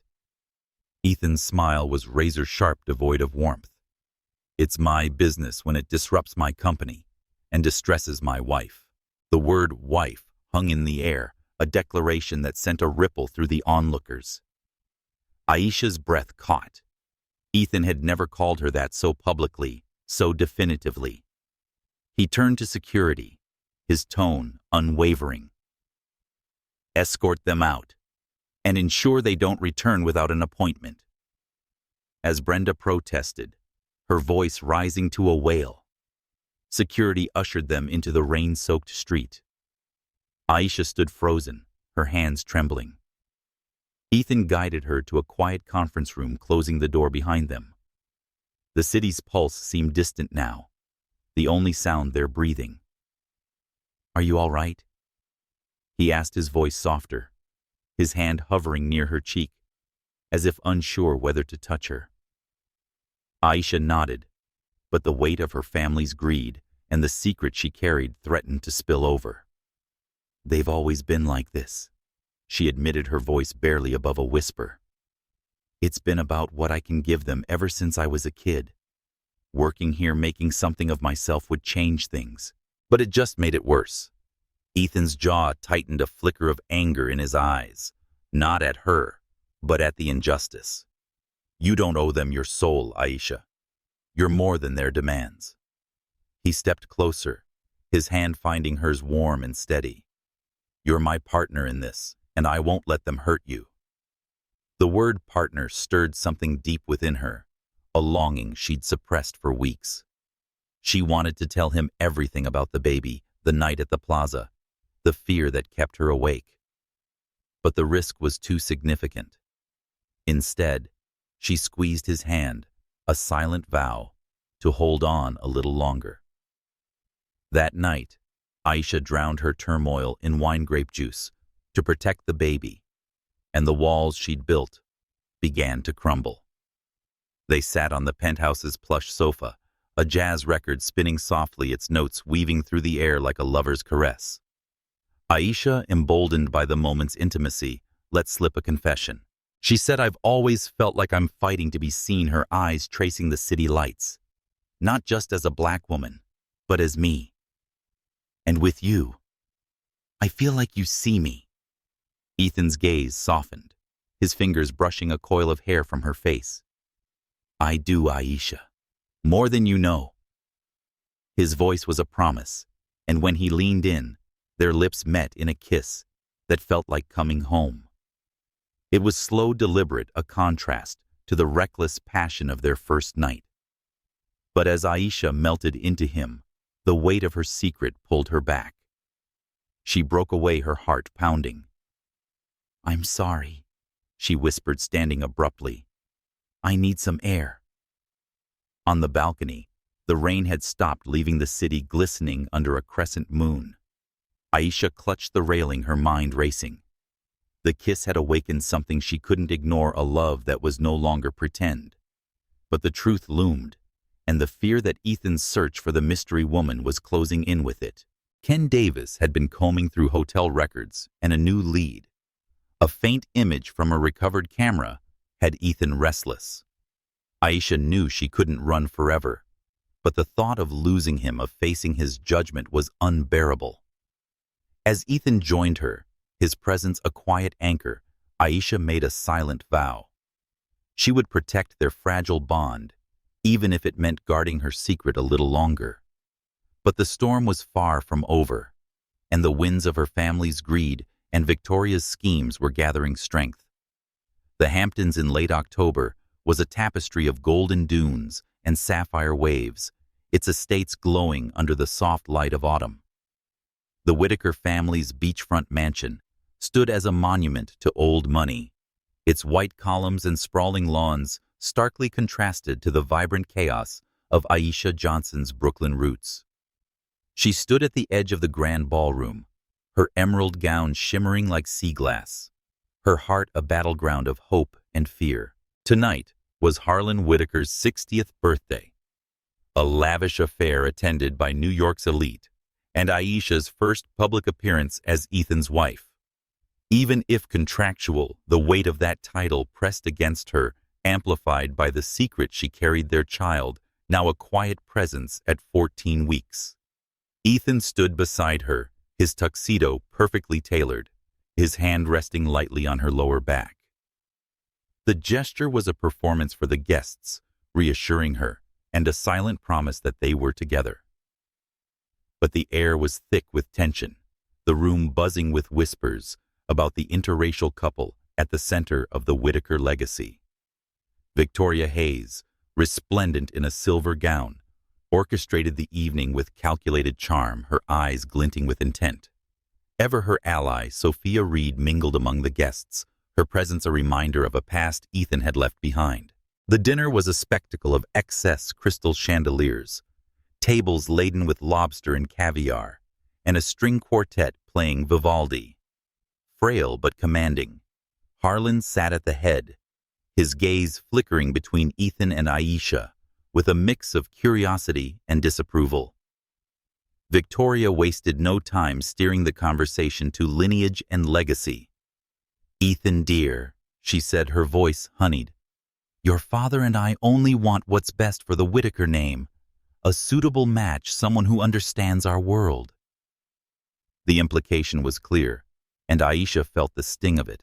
Ethan's smile was razor-sharp, devoid of warmth. "It's my business when it disrupts my company and distresses my wife." The word wife hung in the air, a declaration that sent a ripple through the onlookers. Aisha's breath caught. Ethan had never called her that so publicly, so definitively. He turned to security, his tone unwavering. "Escort them out, and ensure they don't return without an appointment." As Brenda protested, her voice rising to a wail, security ushered them into the rain-soaked street. Aisha stood frozen, her hands trembling. Ethan guided her to a quiet conference room, closing the door behind them. The city's pulse seemed distant now, the only sound their breathing. "Are you all right?" he asked, his voice softer, his hand hovering near her cheek, as if unsure whether to touch her. Aisha nodded, but the weight of her family's greed and the secret she carried threatened to spill over. "They've always been like this," she admitted, her voice barely above a whisper. "It's been about what I can give them ever since I was a kid. Working here, making something of myself would change things, but it just made it worse." Ethan's jaw tightened, a flicker of anger in his eyes, not at her, but at the injustice. "You don't owe them your soul, Aisha. You're more than their demands." He stepped closer, his hand finding hers warm and steady. "You're my partner in this, and I won't let them hurt you." The word partner stirred something deep within her, a longing she'd suppressed for weeks. She wanted to tell him everything about the baby, the night at the plaza, the fear that kept her awake. But the risk was too significant. Instead, she squeezed his hand, a silent vow to hold on a little longer. That night, Aisha drowned her turmoil in wine grape juice to protect the baby, and the walls she'd built began to crumble. They sat on the penthouse's plush sofa, a jazz record spinning softly, its notes weaving through the air like a lover's caress. Aisha, emboldened by the moment's intimacy, let slip a confession. She said, "I've always felt like I'm fighting to be seen," her eyes tracing the city lights. "Not just as a black woman, but as me. And with you, I feel like you see me." Ethan's gaze softened, his fingers brushing a coil of hair from her face. "I do, Aisha. More than you know." His voice was a promise, and when he leaned in, their lips met in a kiss that felt like coming home. It was slow, deliberate, a contrast to the reckless passion of their first night. But as Aisha melted into him, the weight of her secret pulled her back. She broke away, her heart pounding. "I'm sorry," she whispered, standing abruptly. "I need some air." On the balcony, the rain had stopped, leaving the city glistening under a crescent moon. Aisha clutched the railing, her mind racing. The kiss had awakened something she couldn't ignore, a love that was no longer pretend. But the truth loomed, and the fear that Ethan's search for the mystery woman was closing in with it. Ken Davis had been combing through hotel records, and a new lead, a faint image from a recovered camera, had Ethan restless. Aisha knew she couldn't run forever, but the thought of losing him, of facing his judgment, was unbearable. As Ethan joined her, his presence a quiet anchor, Aisha made a silent vow. She would protect their fragile bond, even if it meant guarding her secret a little longer. But the storm was far from over, and the winds of her family's greed and Victoria's schemes were gathering strength. The Hamptons in late October was a tapestry of golden dunes and sapphire waves, its estates glowing under the soft light of autumn. The Whitaker family's beachfront mansion stood as a monument to old money, its white columns and sprawling lawns starkly contrasted to the vibrant chaos of Aisha Johnson's Brooklyn roots. She stood at the edge of the grand ballroom, her emerald gown shimmering like sea glass, her heart a battleground of hope and fear. Tonight was Harlan Whitaker's 60th birthday, a lavish affair attended by New York's elite, and Aisha's first public appearance as Ethan's wife. Even if contractual, the weight of that title pressed against her, amplified by the secret she carried their child, now a quiet presence at 14 weeks. Ethan stood beside her, his tuxedo perfectly tailored, his hand resting lightly on her lower back. The gesture was a performance for the guests, reassuring her, and a silent promise that they were together. But the air was thick with tension, the room buzzing with whispers about the interracial couple at the center of the Whitaker legacy. Victoria Hayes, resplendent in a silver gown, orchestrated the evening with calculated charm, her eyes glinting with intent. Ever her ally, Sophia Reed, mingled among the guests, her presence a reminder of a past Ethan had left behind. The dinner was a spectacle of excess crystal chandeliers, tables laden with lobster and caviar, and a string quartet playing Vivaldi. Frail but commanding, Harlan sat at the head, his gaze flickering between Ethan and Aisha, with a mix of curiosity and disapproval. Victoria wasted no time steering the conversation to lineage and legacy. "Ethan, dear," she said, her voice honeyed, "your father and I only want what's best for the Whitaker name, a suitable match, someone who understands our world." The implication was clear, and Aisha felt the sting of it.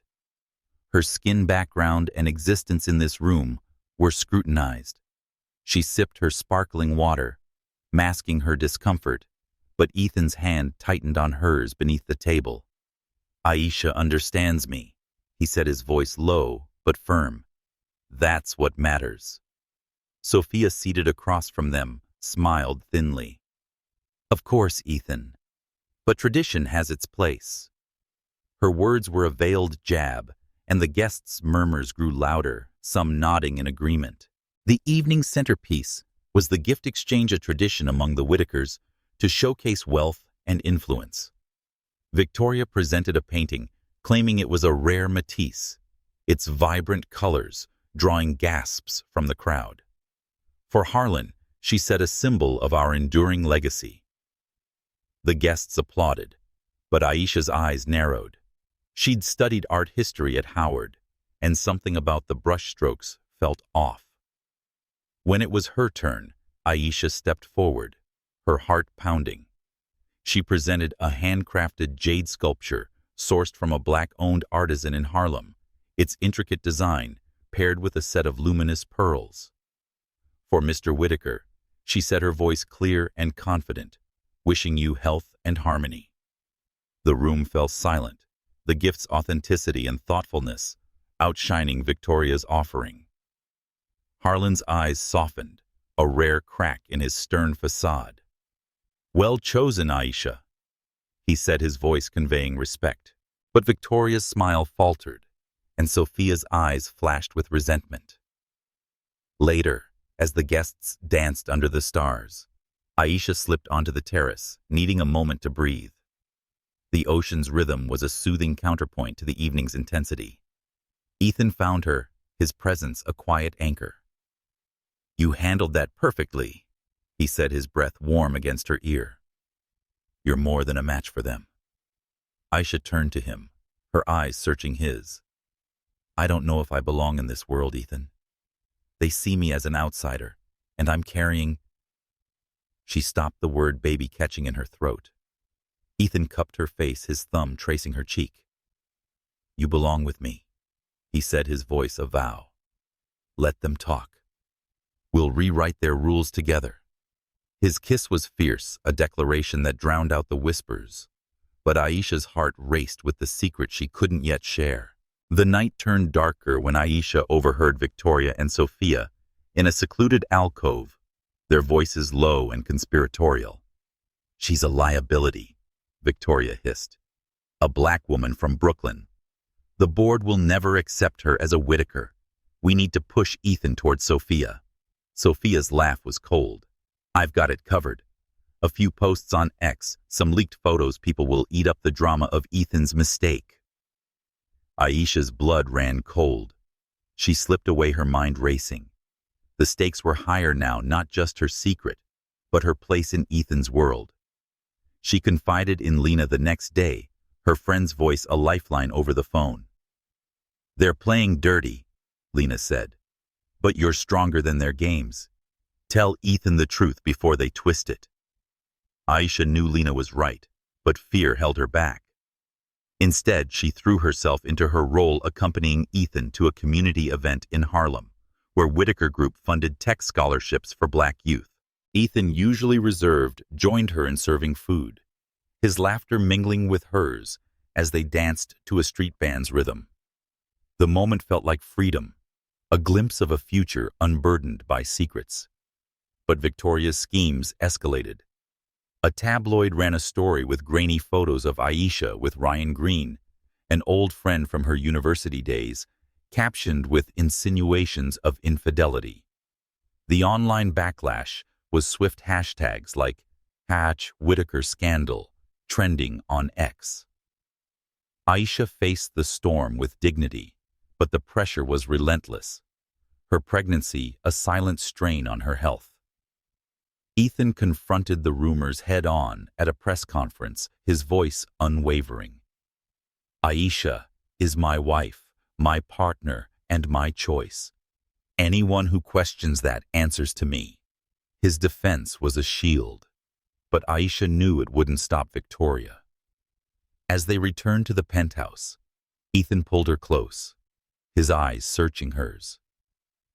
Her skin background and existence in this room were scrutinized. She sipped her sparkling water, masking her discomfort, but Ethan's hand tightened on hers beneath the table. "Aisha understands me," he said, his voice low but firm. "That's what matters." Sophia, seated across from them, smiled thinly. "Of course, Ethan. But tradition has its place." Her words were a veiled jab, and the guests' murmurs grew louder, some nodding in agreement. The evening's centerpiece was the gift exchange, a tradition among the Whitakers to showcase wealth and influence. Victoria presented a painting, claiming it was a rare Matisse, its vibrant colors drawing gasps from the crowd. For Harlan, she said, a symbol of our enduring legacy. The guests applauded, but Aisha's eyes narrowed. She'd studied art history at Howard, and something about the brushstrokes felt off. When it was her turn, Aisha stepped forward, her heart pounding. She presented a handcrafted jade sculpture sourced from a Black-owned artisan in Harlem, its intricate design paired with a set of luminous pearls. "For Mr. Whitaker," she said, her voice clear and confident, "wishing you health and harmony." The room fell silent, the gift's authenticity and thoughtfulness outshining Victoria's offering. Harlan's eyes softened, a rare crack in his stern facade. "Well chosen, Aisha," he said, his voice conveying respect. But Victoria's smile faltered, and Sophia's eyes flashed with resentment. Later, as the guests danced under the stars, Aisha slipped onto the terrace, needing a moment to breathe. The ocean's rhythm was a soothing counterpoint to the evening's intensity. Ethan found her, his presence a quiet anchor. "You handled that perfectly," he said, his breath warm against her ear. "You're more than a match for them." Aisha turned to him, her eyes searching his. "I don't know if I belong in this world, Ethan. They see me as an outsider, and I'm carrying—" She stopped, the word baby catching in her throat. Ethan cupped her face, his thumb tracing her cheek. "You belong with me," he said, his voice a vow. "Let them talk. We'll rewrite their rules together." His kiss was fierce, a declaration that drowned out the whispers. But Aisha's heart raced with the secret she couldn't yet share. The night turned darker when Aisha overheard Victoria and Sophia in a secluded alcove, their voices low and conspiratorial. "She's a liability," Victoria hissed. "A Black woman from Brooklyn. The board will never accept her as a Whitaker. We need to push Ethan towards Sophia." Sophia's laugh was cold. "I've got it covered. A few posts on X, some leaked photos, people will eat up the drama of Ethan's mistake." Aisha's blood ran cold. She slipped away, her mind racing. The stakes were higher now, not just her secret, but her place in Ethan's world. She confided in Lena the next day, her friend's voice a lifeline over the phone. "They're playing dirty," Lena said, "but you're stronger than their games. Tell Ethan the truth before they twist it." Aisha knew Lena was right, but fear held her back. Instead, she threw herself into her role accompanying Ethan to a community event in Harlem, where Whitaker Group funded tech scholarships for Black youth. Ethan, usually reserved, joined her in serving food, his laughter mingling with hers as they danced to a street band's rhythm. The moment felt like freedom, a glimpse of a future unburdened by secrets. But Victoria's schemes escalated. A tabloid ran a story with grainy photos of Aisha with Ryan Green, an old friend from her university days, captioned with insinuations of infidelity. The online backlash was swift, hashtags like #Whitaker scandal trending on X. Aisha faced the storm with dignity, but the pressure was relentless. Her pregnancy a silent strain on her health. Ethan confronted the rumors head-on at a press conference, his voice unwavering. "Aisha is my wife, my partner, and my choice. Anyone who questions that answers to me." His defense was a shield, but Aisha knew it wouldn't stop Victoria. As they returned to the penthouse, Ethan pulled her close, his eyes searching hers.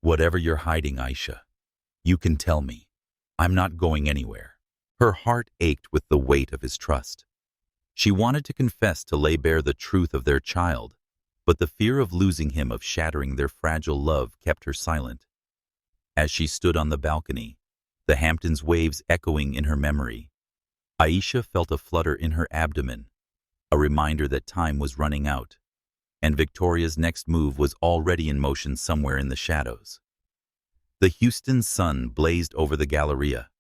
"Whatever you're hiding, Aisha, you can tell me. I'm not going anywhere." Her heart ached with the weight of his trust. She wanted to confess, to lay bare the truth of their child, but the fear of losing him, of shattering their fragile love, kept her silent. As she stood on the balcony, the Hamptons waves echoing in her memory, Aisha felt a flutter in her abdomen, a reminder that time was running out, and Victoria's next move was already in motion somewhere in the shadows. The Houston sun blazed over the Galleria,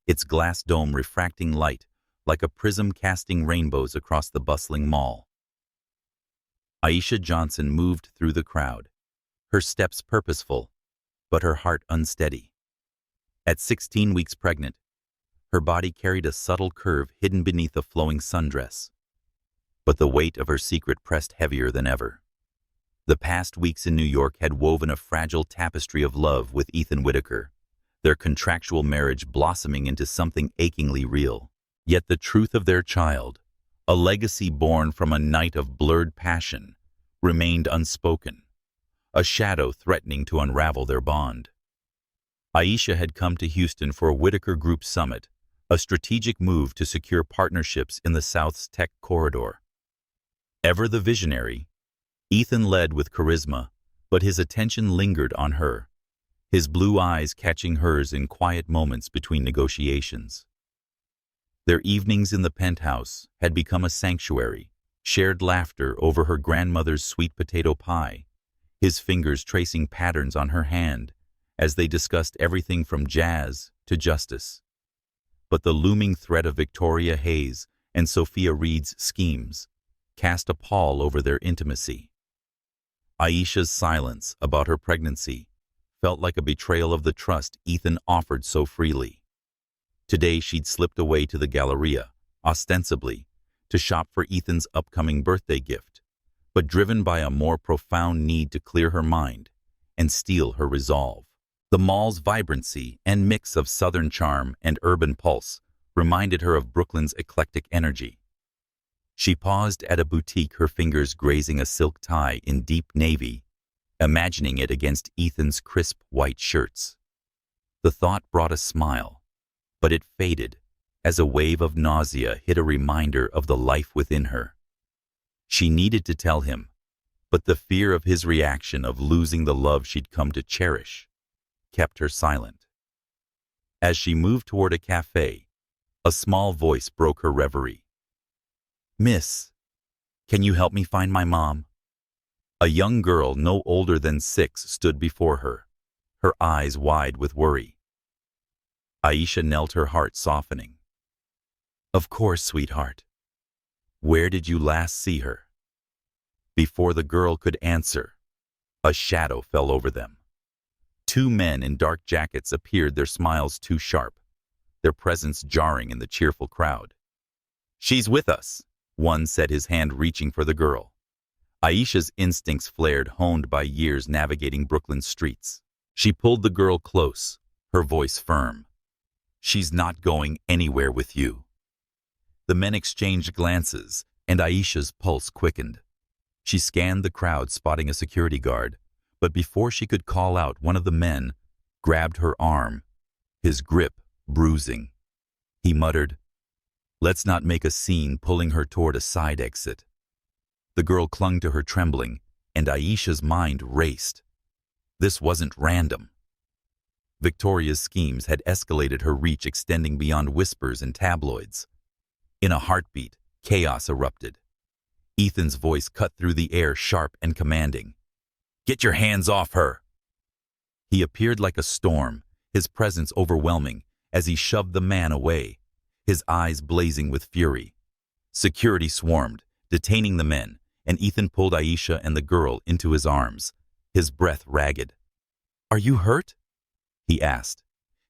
its glass dome refracting light like a prism casting rainbows across the bustling mall. Aisha Johnson moved through the crowd, her steps purposeful, but her heart unsteady. At 16 weeks pregnant, her body carried a subtle curve hidden beneath a flowing sundress. But the weight of her secret pressed heavier than ever. The past weeks in New York had woven a fragile tapestry of love with Ethan Whitaker, their contractual marriage blossoming into something achingly real. Yet the truth of their child, a legacy born from a night of blurred passion, remained unspoken, a shadow threatening to unravel their bond. Aisha had come to Houston for a Whitaker Group summit, a strategic move to secure partnerships in the South's tech corridor. Ever the visionary, Ethan led with charisma, but his attention lingered on her, his blue eyes catching hers in quiet moments between negotiations. Their evenings in the penthouse had become a sanctuary, shared laughter over her grandmother's sweet potato pie, his fingers tracing patterns on her hand as they discussed everything from jazz to justice. But the looming threat of Victoria Hayes and Sophia Reed's schemes cast a pall over their intimacy. Aisha's silence about her pregnancy felt like a betrayal of the trust Ethan offered so freely. Today she'd slipped away to the Galleria, ostensibly, to shop for Ethan's upcoming birthday gift, but driven by a more profound need to clear her mind and steel her resolve. The mall's vibrancy and mix of Southern charm and urban pulse reminded her of Brooklyn's eclectic energy. She paused at a boutique, her fingers grazing a silk tie in deep navy, imagining it against Ethan's crisp white shirts. The thought brought a smile, but it faded as a wave of nausea hit, a reminder of the life within her. She needed to tell him, but the fear of his reaction, of losing the love she'd come to cherish, kept her silent. As she moved toward a cafe, a small voice broke her reverie. "Miss, can you help me find my mom?" A young girl no older than 6 stood before her, her eyes wide with worry. Aisha knelt, her heart softening. "Of course, sweetheart. Where did you last see her?" Before the girl could answer, A shadow fell over them. Two men in dark jackets appeared, their smiles too sharp, their presence jarring in the cheerful crowd. "She's with us," one said, his hand reaching for the girl. Aisha's instincts flared, honed by years navigating Brooklyn's streets. She pulled the girl close, her voice firm. "She's not going anywhere with you." The men exchanged glances, and Aisha's pulse quickened. She scanned the crowd, spotting a security guard, but before she could call out, one of the men grabbed her arm, his grip bruising. He muttered, "Let's not make a scene," pulling her toward a side exit. The girl clung to her, trembling, and Aisha's mind raced. This wasn't random. Victoria's schemes had escalated, her reach extending beyond whispers and tabloids. In a heartbeat, chaos erupted. Ethan's voice cut through the air, sharp and commanding. "Get your hands off her!" He appeared like a storm, his presence overwhelming, as he shoved the man away, his eyes blazing with fury. Security swarmed, detaining the men, and Ethan pulled Aisha and the girl into his arms, his breath ragged. "Are you hurt?" he asked,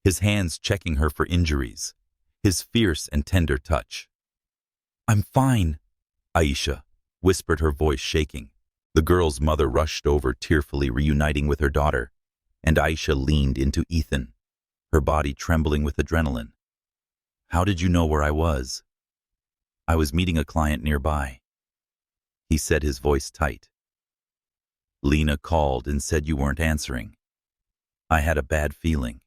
his hands checking her for injuries, his fierce and tender touch. "I'm fine," Aisha whispered, her voice shaking. The girl's mother rushed over, tearfully reuniting with her daughter, and Aisha leaned into Ethan, her body trembling with adrenaline. "How did you know where I was?" "I was meeting a client nearby," he said, his voice tight. "Lena called and said you weren't answering. I had a bad feeling."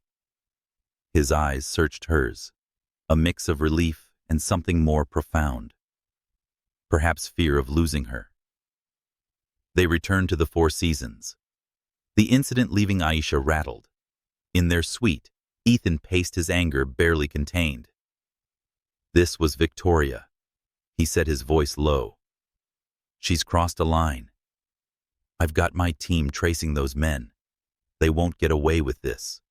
His eyes searched hers, a mix of relief and something more profound. Perhaps fear of losing her. They returned to the Four Seasons. The incident leaving Aisha rattled. In their suite, Ethan paced, his anger barely contained. "This was Victoria," he said, his voice low. "She's crossed a line. I've got my team tracing those men. They won't get away with this."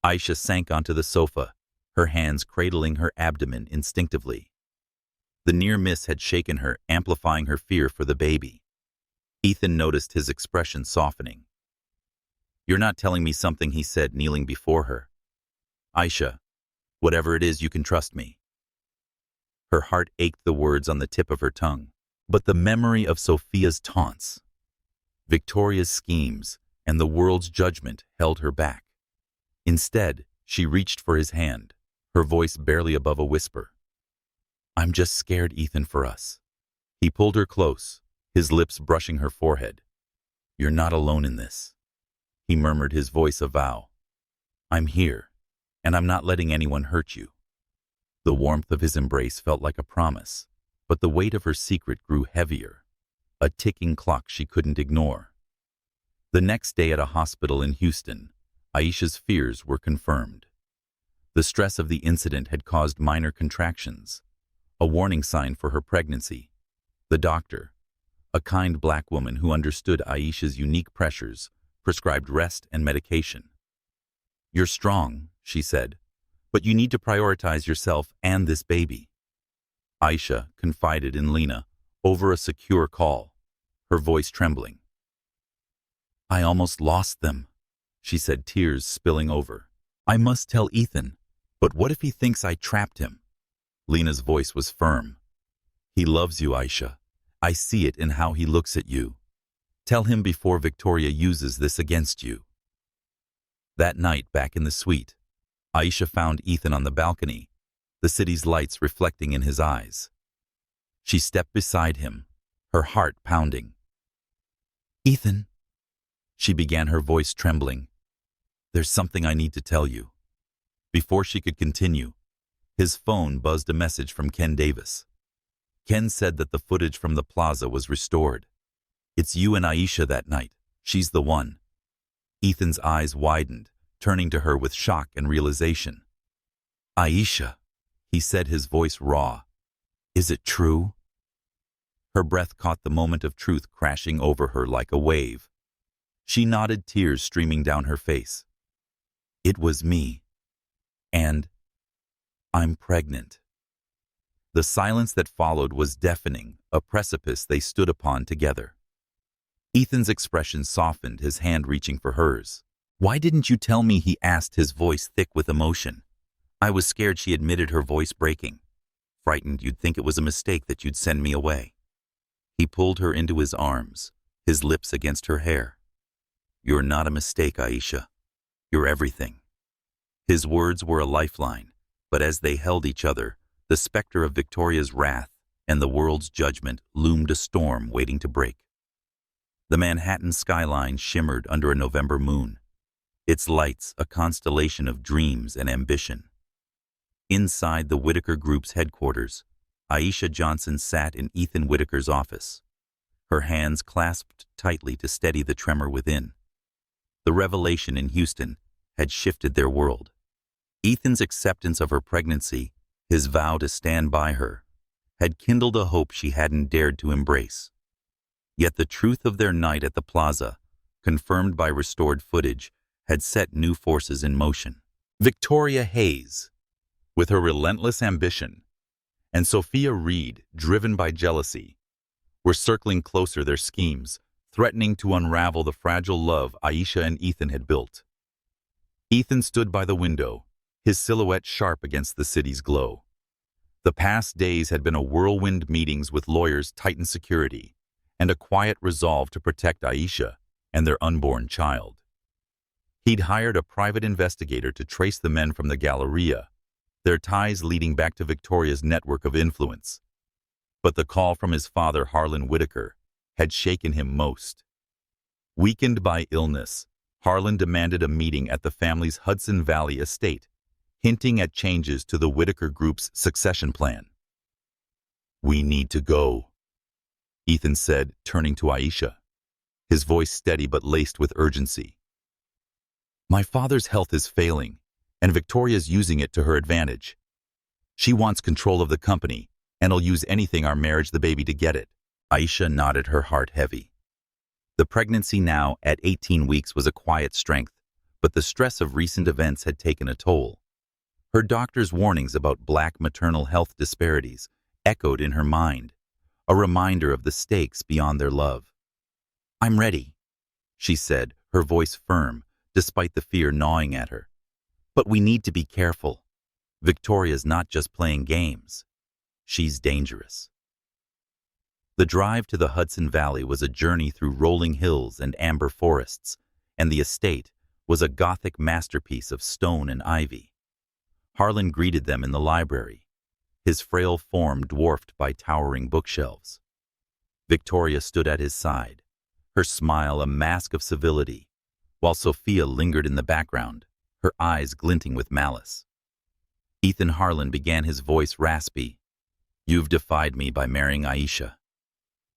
Aisha sank onto the sofa, her hands cradling her abdomen instinctively. The near miss had shaken her, amplifying her fear for the baby. Ethan noticed his expression softening. "You're not telling me something," he said, kneeling before her. "Aisha, whatever it is, you can trust me." Her heart ached, the words on the tip of her tongue, but the memory of Sophia's taunts, Victoria's schemes, and the world's judgment held her back. Instead, she reached for his hand, her voice barely above a whisper. "I'm just scared, Ethan, for us." He pulled her close, his lips brushing her forehead. "You're not alone in this," he murmured, his voice a vow. "I'm here, and I'm not letting anyone hurt you." The warmth of his embrace felt like a promise, but the weight of her secret grew heavier, a ticking clock she couldn't ignore. The next day at a hospital in Houston, Aisha's fears were confirmed. The stress of the incident had caused minor contractions, a warning sign for her pregnancy. The doctor, a kind black woman who understood Aisha's unique pressures, prescribed rest and medication. "You're strong," she said, "but you need to prioritize yourself and this baby." Aisha confided in Lena over a secure call, her voice trembling. "I almost lost them," she said, tears spilling over. "I must tell Ethan, but what if he thinks I trapped him?" Lena's voice was firm. "He loves you, Aisha. I see it in how he looks at you. Tell him before Victoria uses this against you." That night, back in the suite, Aisha found Ethan on the balcony, the city's lights reflecting in his eyes. She stepped beside him, her heart pounding. "Ethan," she began, her voice trembling, "there's something I need to tell you." Before she could continue, his phone buzzed a message from Ken Davis. Ken said that the footage from the plaza was restored. "It's you and Aisha that night. She's the one." Ethan's eyes widened, turning to her with shock and realization. "Aisha," he said, his voice raw. "Is it true?" Her breath caught the moment of truth crashing over her like a wave. She nodded, tears streaming down her face. "It was me. And I'm pregnant." The silence that followed was deafening, a precipice they stood upon together. Ethan's expression softened, his hand reaching for hers. "Why didn't you tell me?" he asked, his voice thick with emotion. "I was scared," she admitted, her voice breaking. "Frightened you'd think it was a mistake, that you'd send me away." He pulled her into his arms, his lips against her hair. "You're not a mistake, Aisha. You're everything." His words were a lifeline, but as they held each other, the specter of Victoria's wrath and the world's judgment loomed, a storm waiting to break. The Manhattan skyline shimmered under a November moon, its lights a constellation of dreams and ambition. Inside the Whitaker Group's headquarters, Aisha Johnson sat in Ethan Whitaker's office, her hands clasped tightly to steady the tremor within. The revelation in Houston had shifted their world. Ethan's acceptance of her pregnancy, his vow to stand by her, had kindled a hope she hadn't dared to embrace. Yet the truth of their night at the plaza, confirmed by restored footage, had set new forces in motion. Victoria Hayes, with her relentless ambition, and Sophia Reed, driven by jealousy, were circling closer, their schemes threatening to unravel the fragile love Aisha and Ethan had built. Ethan stood by the window, his silhouette sharp against the city's glow. The past days had been a whirlwind, meetings with lawyers, tightened security, and a quiet resolve to protect Aisha and their unborn child. He'd hired a private investigator to trace the men from the Galleria, their ties leading back to Victoria's network of influence. But the call from his father, Harlan Whitaker, had shaken him most. Weakened by illness, Harlan demanded a meeting at the family's Hudson Valley estate, hinting at changes to the Whitaker Group's succession plan. "We need to go," Ethan said, turning to Aisha, his voice steady but laced with urgency. "My father's health is failing, and Victoria's using it to her advantage. She wants control of the company, and will use anything, our marriage, the baby, to get it." Aisha nodded, her heart heavy. The pregnancy now, at 18 weeks, was a quiet strength, but the stress of recent events had taken a toll. Her doctor's warnings about Black maternal health disparities echoed in her mind, a reminder of the stakes beyond their love. "I'm ready," she said, her voice firm, despite the fear gnawing at her. "But we need to be careful. Victoria's not just playing games. She's dangerous." The drive to the Hudson Valley was a journey through rolling hills and amber forests, and the estate was a Gothic masterpiece of stone and ivy. Harlan greeted them in the library, his frail form dwarfed by towering bookshelves. Victoria stood at his side, her smile a mask of civility, while Sophia lingered in the background, her eyes glinting with malice. Ethan Harlan began, his voice raspy. "You've defied me by marrying Aisha.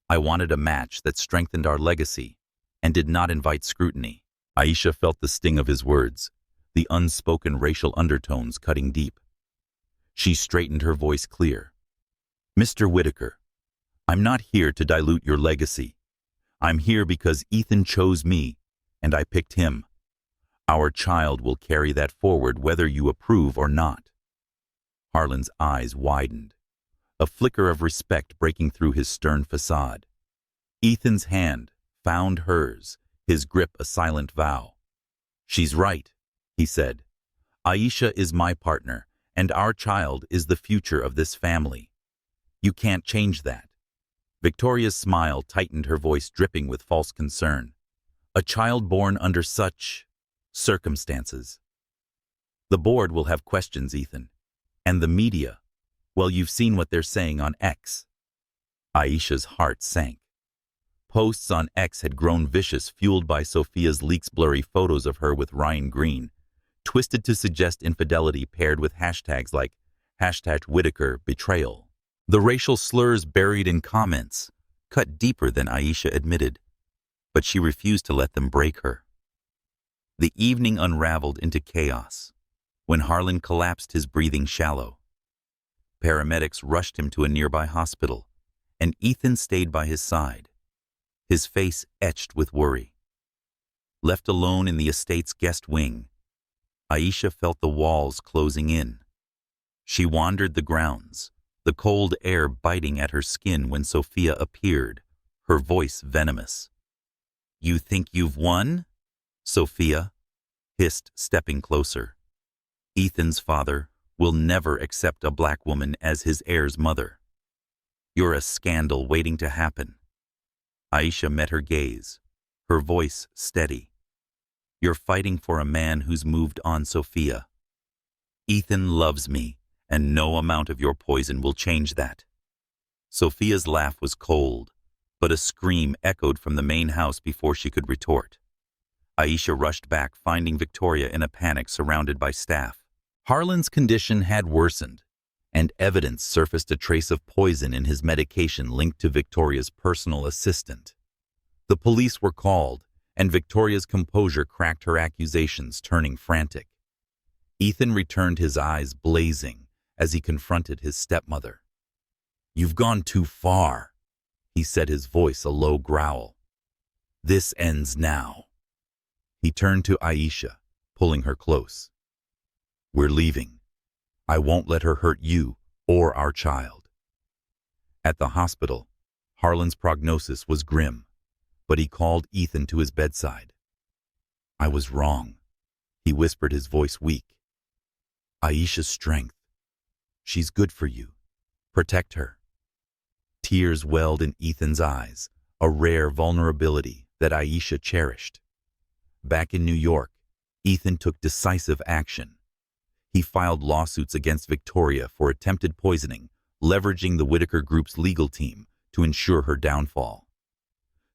I wanted a match that strengthened our legacy and did not invite scrutiny." Aisha felt the sting of his words, the unspoken racial undertones cutting deep. She straightened, her voice clear. "Mr. Whitaker, I'm not here to dilute your legacy. I'm here because Ethan chose me, and I picked him. Our child will carry that forward whether you approve or not." Harlan's eyes widened, a flicker of respect breaking through his stern facade. Ethan's hand found hers, his grip a silent vow. "She's right," he said. "Aisha is my partner, and our child is the future of this family. You can't change that." Victoria's smile tightened, her voice dripping with false concern. "A child born under such circumstances. The board will have questions, Ethan. And the media, well, you've seen what they're saying on X." Aisha's heart sank. Posts on X had grown vicious, fueled by Sophia's leaks, blurry photos of her with Ryan Green, twisted to suggest infidelity paired with hashtags like #Whitaker betrayal. The racial slurs buried in comments cut deeper than Aisha admitted, but she refused to let them break her. The evening unraveled into chaos when Harlan collapsed, his breathing shallow. Paramedics rushed him to a nearby hospital, and Ethan stayed by his side, his face etched with worry. Left alone in the estate's guest wing, Aisha felt the walls closing in. She wandered the grounds, the cold air biting at her skin when Sophia appeared, her voice venomous. You think you've won? Sophia hissed, stepping closer. Ethan's father will never accept a black woman as his heir's mother. You're a scandal waiting to happen. Aisha met her gaze, her voice steady. You're fighting for a man who's moved on, Sophia. Ethan loves me, and no amount of your poison will change that. Sophia's laugh was cold, but a scream echoed from the main house before she could retort. Aisha rushed back, finding Victoria in a panic surrounded by staff. Harlan's condition had worsened, and evidence surfaced a trace of poison in his medication linked to Victoria's personal assistant. The police were called, and Victoria's composure cracked her accusations, turning frantic. Ethan returned, his eyes blazing as he confronted his stepmother. You've gone too far, he said, his voice a low growl. This ends now. He turned to Aisha, pulling her close. We're leaving. I won't let her hurt you or our child. At the hospital, Harlan's prognosis was grim, but he called Ethan to his bedside. I was wrong, he whispered, his voice weak. Aisha's strength. She's good for you. Protect her. Tears welled in Ethan's eyes, a rare vulnerability that Aisha cherished. Back in New York, Ethan took decisive action. He filed lawsuits against Victoria for attempted poisoning, leveraging the Whitaker Group's legal team to ensure her downfall.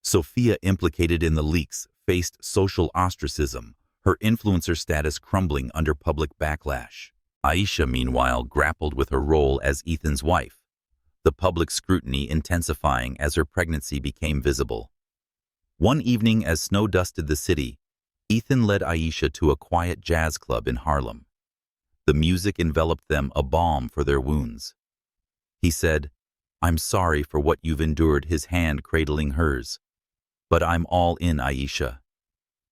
Sophia, implicated in the leaks, faced social ostracism, her influencer status crumbling under public backlash. Aisha, meanwhile, grappled with her role as Ethan's wife, the public scrutiny intensifying as her pregnancy became visible. One evening, as snow dusted the city, Ethan led Aisha to a quiet jazz club in Harlem. The music enveloped them, a balm for their wounds. He said, I'm sorry for what you've endured, his hand cradling hers. But I'm all in, Aisha.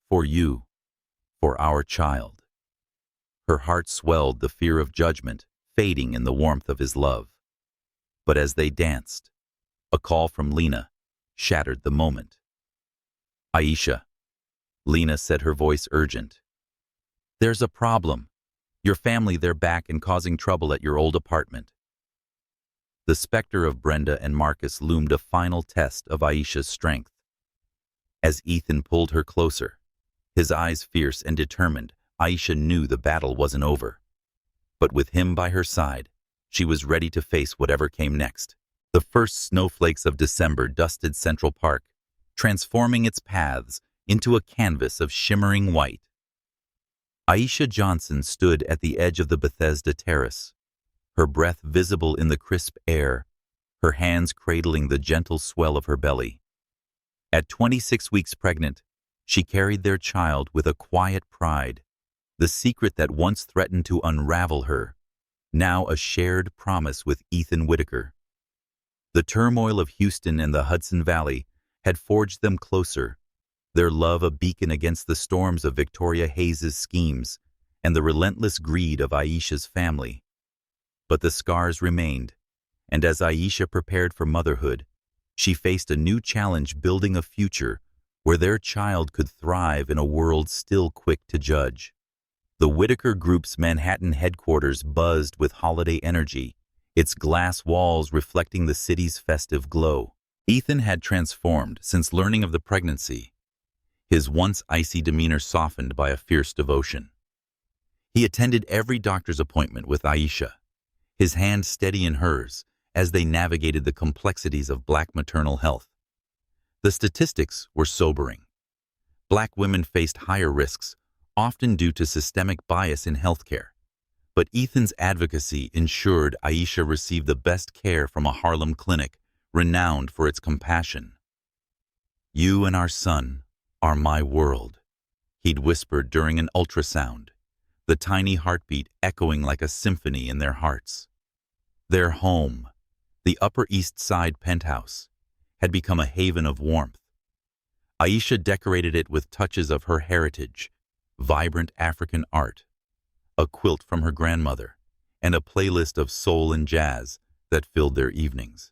For you. For our child. Her heart swelled, the fear of judgment fading in the warmth of his love. But as they danced, a call from Lena shattered the moment. Aisha, Lena said, her voice urgent. There's a problem. Your family, they're back and causing trouble at your old apartment. The specter of Brenda and Marcus loomed, a final test of Aisha's strength. As Ethan pulled her closer, his eyes fierce and determined, Aisha knew the battle wasn't over. But with him by her side, she was ready to face whatever came next. The first snowflakes of December dusted Central Park, transforming its paths into a canvas of shimmering white. Aisha Johnson stood at the edge of the Bethesda terrace, her breath visible in the crisp air, her hands cradling the gentle swell of her belly. At 26 weeks pregnant, she carried their child with a quiet pride, the secret that once threatened to unravel her, now a shared promise with Ethan Whitaker. The turmoil of Houston and the Hudson Valley had forged them closer, their love a beacon against the storms of Victoria Hayes's schemes and the relentless greed of Aisha's family. But the scars remained, and as Aisha prepared for motherhood, she faced a new challenge, building a future where their child could thrive in a world still quick to judge. The Whitaker Group's Manhattan headquarters buzzed with holiday energy, its glass walls reflecting the city's festive glow. Ethan had transformed since learning of the pregnancy, his once icy demeanor softened by a fierce devotion. He attended every doctor's appointment with Aisha, his hand steady in hers as they navigated the complexities of Black maternal health. The statistics were sobering. Black women faced higher risks, often due to systemic bias in healthcare. But Ethan's advocacy ensured Aisha received the best care from a Harlem clinic renowned for its compassion. You and our son are my world, he'd whispered during an ultrasound, the tiny heartbeat echoing like a symphony in their hearts. Their home, the Upper East Side penthouse, had become a haven of warmth. Aisha decorated it with touches of her heritage, vibrant African art, a quilt from her grandmother, and a playlist of soul and jazz that filled their evenings.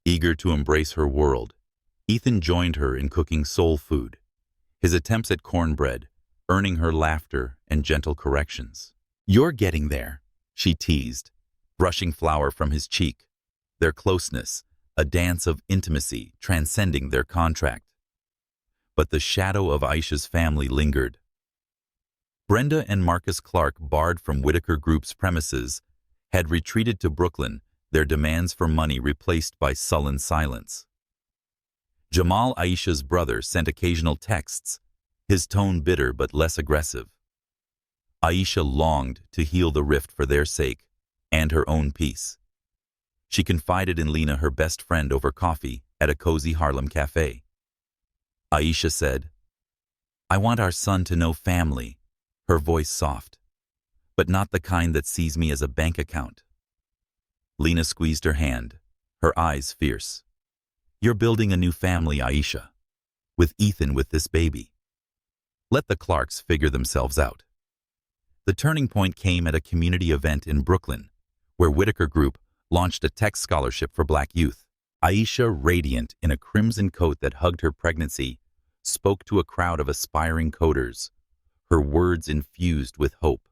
Eager to embrace her world, Ethan joined her in cooking soul food, his attempts at cornbread earning her laughter and gentle corrections. "You're getting there," she teased, brushing flour from his cheek, their closeness, a dance of intimacy transcending their contract. But the shadow of Aisha's family lingered. Brenda and Marcus Clark, barred from Whitaker Group's premises, had retreated to Brooklyn, their demands for money replaced by sullen silence. Jamal, Aisha's brother, sent occasional texts, his tone bitter but less aggressive. Aisha longed to heal the rift for their sake and her own peace. She confided in Lena, her best friend, over coffee at a cozy Harlem cafe. Aisha said, "I want our son to know family," her voice soft, "but not the kind that sees me as a bank account." Lena squeezed her hand, her eyes fierce. "You're building a new family, Aisha, with Ethan with this baby. Let the Clarks figure themselves out." The turning point came at a community event in Brooklyn, where Whitaker Group launched a tech scholarship for Black youth. Aisha, radiant in a crimson coat that hugged her pregnancy, spoke to a crowd of aspiring coders, her words infused with hope.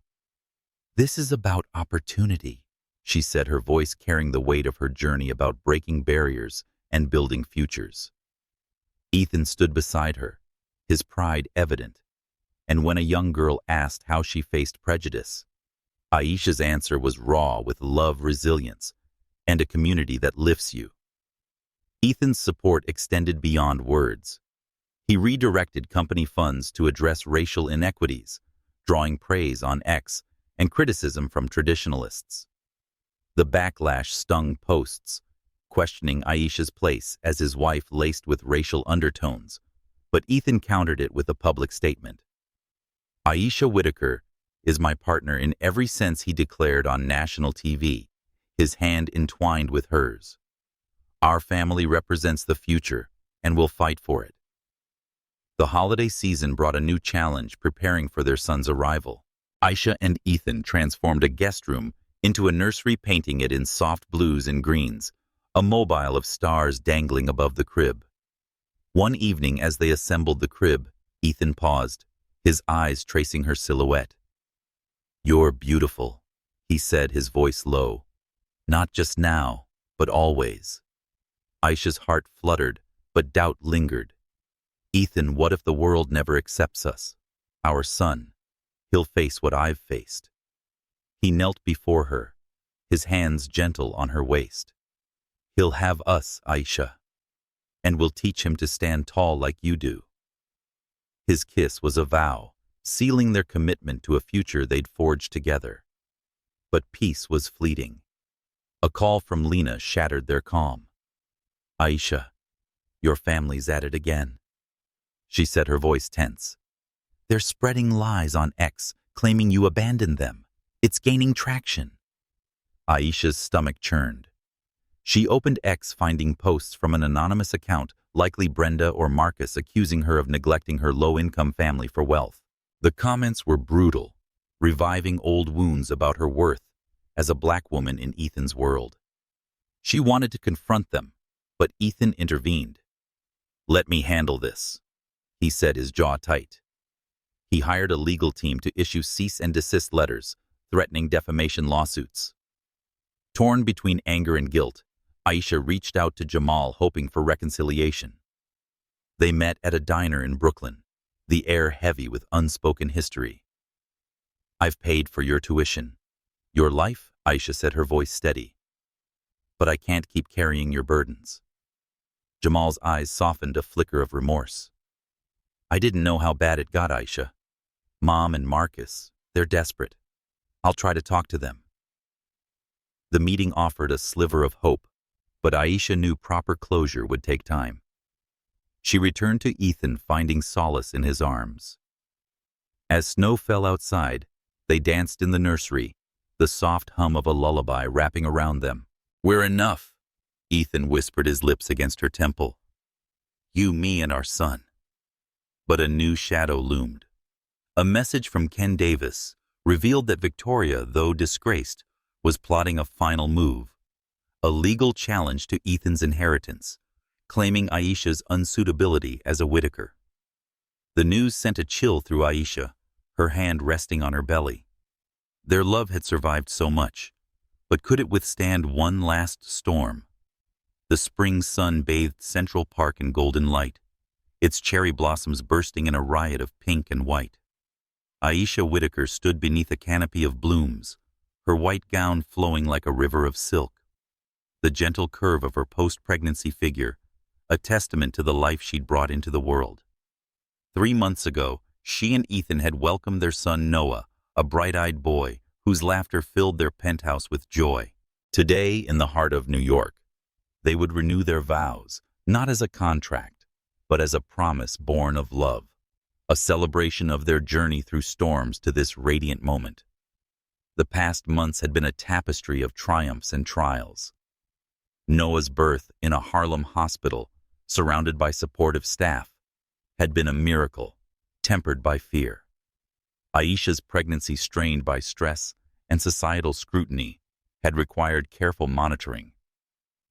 "This is about opportunity," she said, her voice carrying the weight of her journey about breaking barriers and building futures. Ethan stood beside her, his pride evident, and when a young girl asked how she faced prejudice, Aisha's answer was raw with love, resilience, and a community that lifts you. Ethan's support extended beyond words. He redirected company funds to address racial inequities, drawing praise on X and criticism from traditionalists. The backlash stung posts, questioning Aisha's place as his wife laced with racial undertones, but Ethan countered it with a public statement. "Aisha Whitaker is my partner in every sense," he declared on national TV, his hand entwined with hers. "Our family represents the future, and we'll fight for it." The holiday season brought a new challenge, preparing for their son's arrival. Aisha and Ethan transformed a guest room into a nursery, painting it in soft blues and greens, a mobile of stars dangling above the crib. One evening, as they assembled the crib, Ethan paused, his eyes tracing her silhouette. "You're beautiful," he said, his voice low. "Not just now, but always." Aisha's heart fluttered, but doubt lingered. "Ethan, what if the world never accepts us? Our son, he'll face what I've faced." He knelt before her, his hands gentle on her waist. "He'll have us, Aisha, and we'll teach him to stand tall like you do." His kiss was a vow, sealing their commitment to a future they'd forged together. But peace was fleeting. A call from Lena shattered their calm. "Aisha, your family's at it again," she said, her voice tense. "They're spreading lies on X, claiming you abandoned them. It's gaining traction." Aisha's stomach churned. She opened X, finding posts from an anonymous account, likely Brenda or Marcus, accusing her of neglecting her low-income family for wealth. The comments were brutal, reviving old wounds about her worth as a Black woman in Ethan's world. She wanted to confront them, but Ethan intervened. "Let me handle this," he said, his jaw tight. He hired a legal team to issue cease and desist letters, threatening defamation lawsuits. Torn between anger and guilt, Aisha reached out to Jamal, hoping for reconciliation. They met at a diner in Brooklyn, the air heavy with unspoken history. "I've paid for your tuition. Your life," Aisha said, her voice steady. "But I can't keep carrying your burdens." Jamal's eyes softened, a flicker of remorse. "I didn't know how bad it got, Aisha. Mom and Marcus, they're desperate. I'll try to talk to them." The meeting offered a sliver of hope, but Aisha knew proper closure would take time. She returned to Ethan, finding solace in his arms. As snow fell outside, they danced in the nursery, the soft hum of a lullaby wrapping around them. "We're enough," Ethan whispered, his lips against her temple. "You, me, and our son." But a new shadow loomed. A message from Ken Davis revealed that Victoria, though disgraced, was plotting a final move, a legal challenge to Ethan's inheritance, claiming Aisha's unsuitability as a Whitaker. The news sent a chill through Aisha, her hand resting on her belly. Their love had survived so much, but could it withstand one last storm? The spring sun bathed Central Park in golden light, its cherry blossoms bursting in a riot of pink and white. Aisha Whitaker stood beneath a canopy of blooms, her white gown flowing like a river of silk. The gentle curve of her post-pregnancy figure, a testament to the life she'd brought into the world. 3 months ago, she and Ethan had welcomed their son Noah, a bright-eyed boy whose laughter filled their penthouse with joy. Today, in the heart of New York, they would renew their vows, not as a contract, but as a promise born of love, a celebration of their journey through storms to this radiant moment. The past months had been a tapestry of triumphs and trials. Noah's birth in a Harlem hospital, surrounded by supportive staff, had been a miracle, tempered by fear. Aisha's pregnancy, strained by stress and societal scrutiny, had required careful monitoring.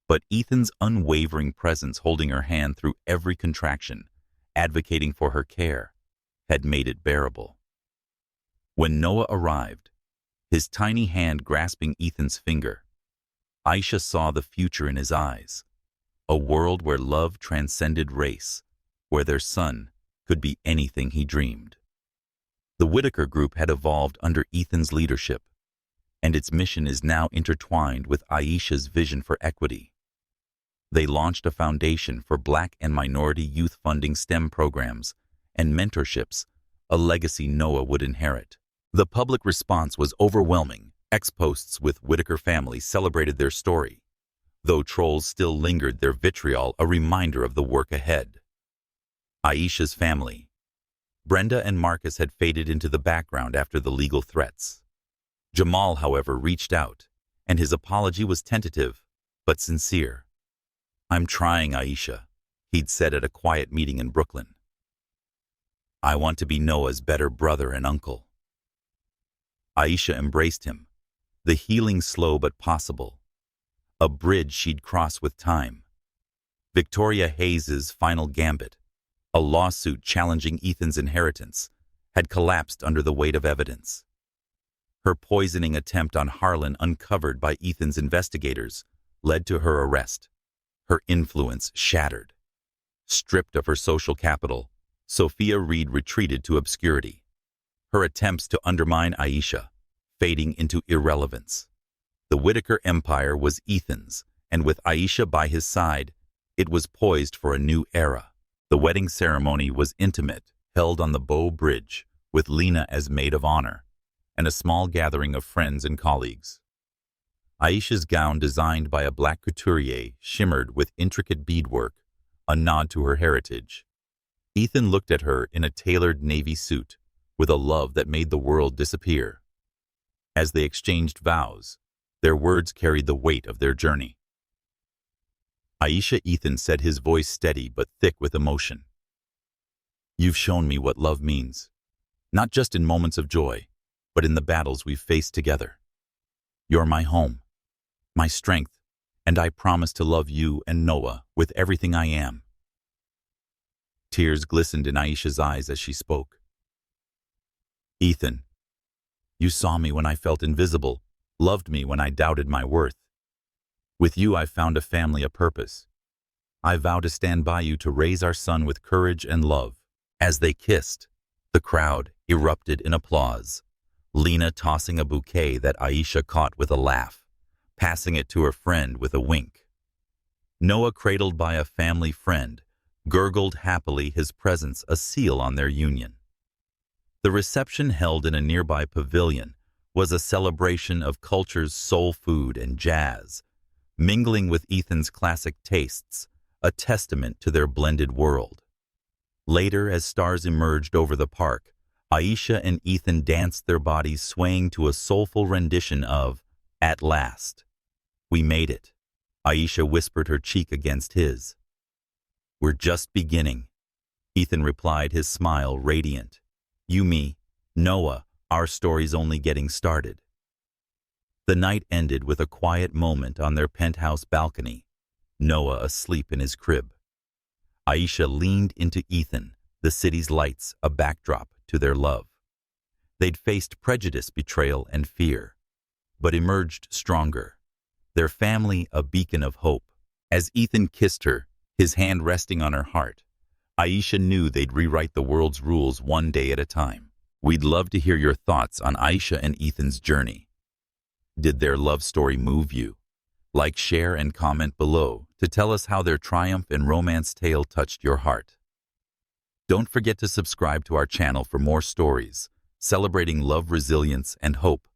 But Ethan's unwavering presence, holding her hand through every contraction, advocating for her care, had made it bearable. When Noah arrived, his tiny hand grasping Ethan's finger, Aisha saw the future in his eyes, a world where love transcended race, where their son could be anything he dreamed. The Whitaker Group had evolved under Ethan's leadership, and its mission is now intertwined with Aisha's vision for equity. They launched a foundation for Black and minority youth funding STEM programs and mentorships, a legacy Noah would inherit. The public response was overwhelming. Ex-posts with Whitaker families celebrated their story, though trolls still lingered their vitriol, a reminder of the work ahead. Aisha's family. Brenda and Marcus had faded into the background after the legal threats. Jamal, however, reached out, and his apology was tentative, but sincere. "I'm trying, Aisha," he'd said at a quiet meeting in Brooklyn. "I want to be Noah's better brother and uncle." Aisha embraced him, the healing slow but possible, a bridge she'd cross with time. Victoria Hayes's final gambit, a lawsuit challenging Ethan's inheritance, had collapsed under the weight of evidence. Her poisoning attempt on Harlan, uncovered by Ethan's investigators, led to her arrest, her influence shattered. Stripped of her social capital, Sophia Reed retreated to obscurity, her attempts to undermine Aisha fading into irrelevance. The Whitaker empire was Ethan's, and with Aisha by his side, it was poised for a new era. The wedding ceremony was intimate, held on the Bow Bridge, with Lena as maid of honor, and a small gathering of friends and colleagues. Aisha's gown, designed by a black couturier, shimmered with intricate beadwork, a nod to her heritage. Ethan looked at her in a tailored navy suit, with a love that made the world disappear. As they exchanged vows, their words carried the weight of their journey. "Aisha," Ethan said, his voice steady but thick with emotion. "You've shown me what love means, not just in moments of joy, but in the battles we've faced together. You're my home, my strength, and I promise to love you and Noah with everything I am." Tears glistened in Aisha's eyes as she spoke. "Ethan, you saw me when I felt invisible, loved me when I doubted my worth. With you I found a family, a purpose. I vow to stand by you to raise our son with courage and love." As they kissed, the crowd erupted in applause, Lena tossing a bouquet that Aisha caught with a laugh, passing it to her friend with a wink. Noah, cradled by a family friend, gurgled happily, his presence a seal on their union. The reception, held in a nearby pavilion, was a celebration of culture's soul food and jazz, mingling with Ethan's classic tastes, a testament to their blended world. Later, as stars emerged over the park, Aisha and Ethan danced, their bodies swaying to a soulful rendition of "At Last." "We made it," Aisha whispered, her cheek against his. "We're just beginning," Ethan replied, his smile radiant. "You, me, Noah, our story's only getting started." The night ended with a quiet moment on their penthouse balcony, Noah asleep in his crib. Aisha leaned into Ethan, the city's lights, a backdrop to their love. They'd faced prejudice, betrayal, and fear, but emerged stronger. Their family a beacon of hope. As Ethan kissed her, his hand resting on her heart, Aisha knew they'd rewrite the world's rules one day at a time. We'd love to hear your thoughts on Aisha and Ethan's journey. Did their love story move you? Like, share, and comment below to tell us how their triumph and romance tale touched your heart. Don't forget to subscribe to our channel for more stories celebrating love, resilience, and hope.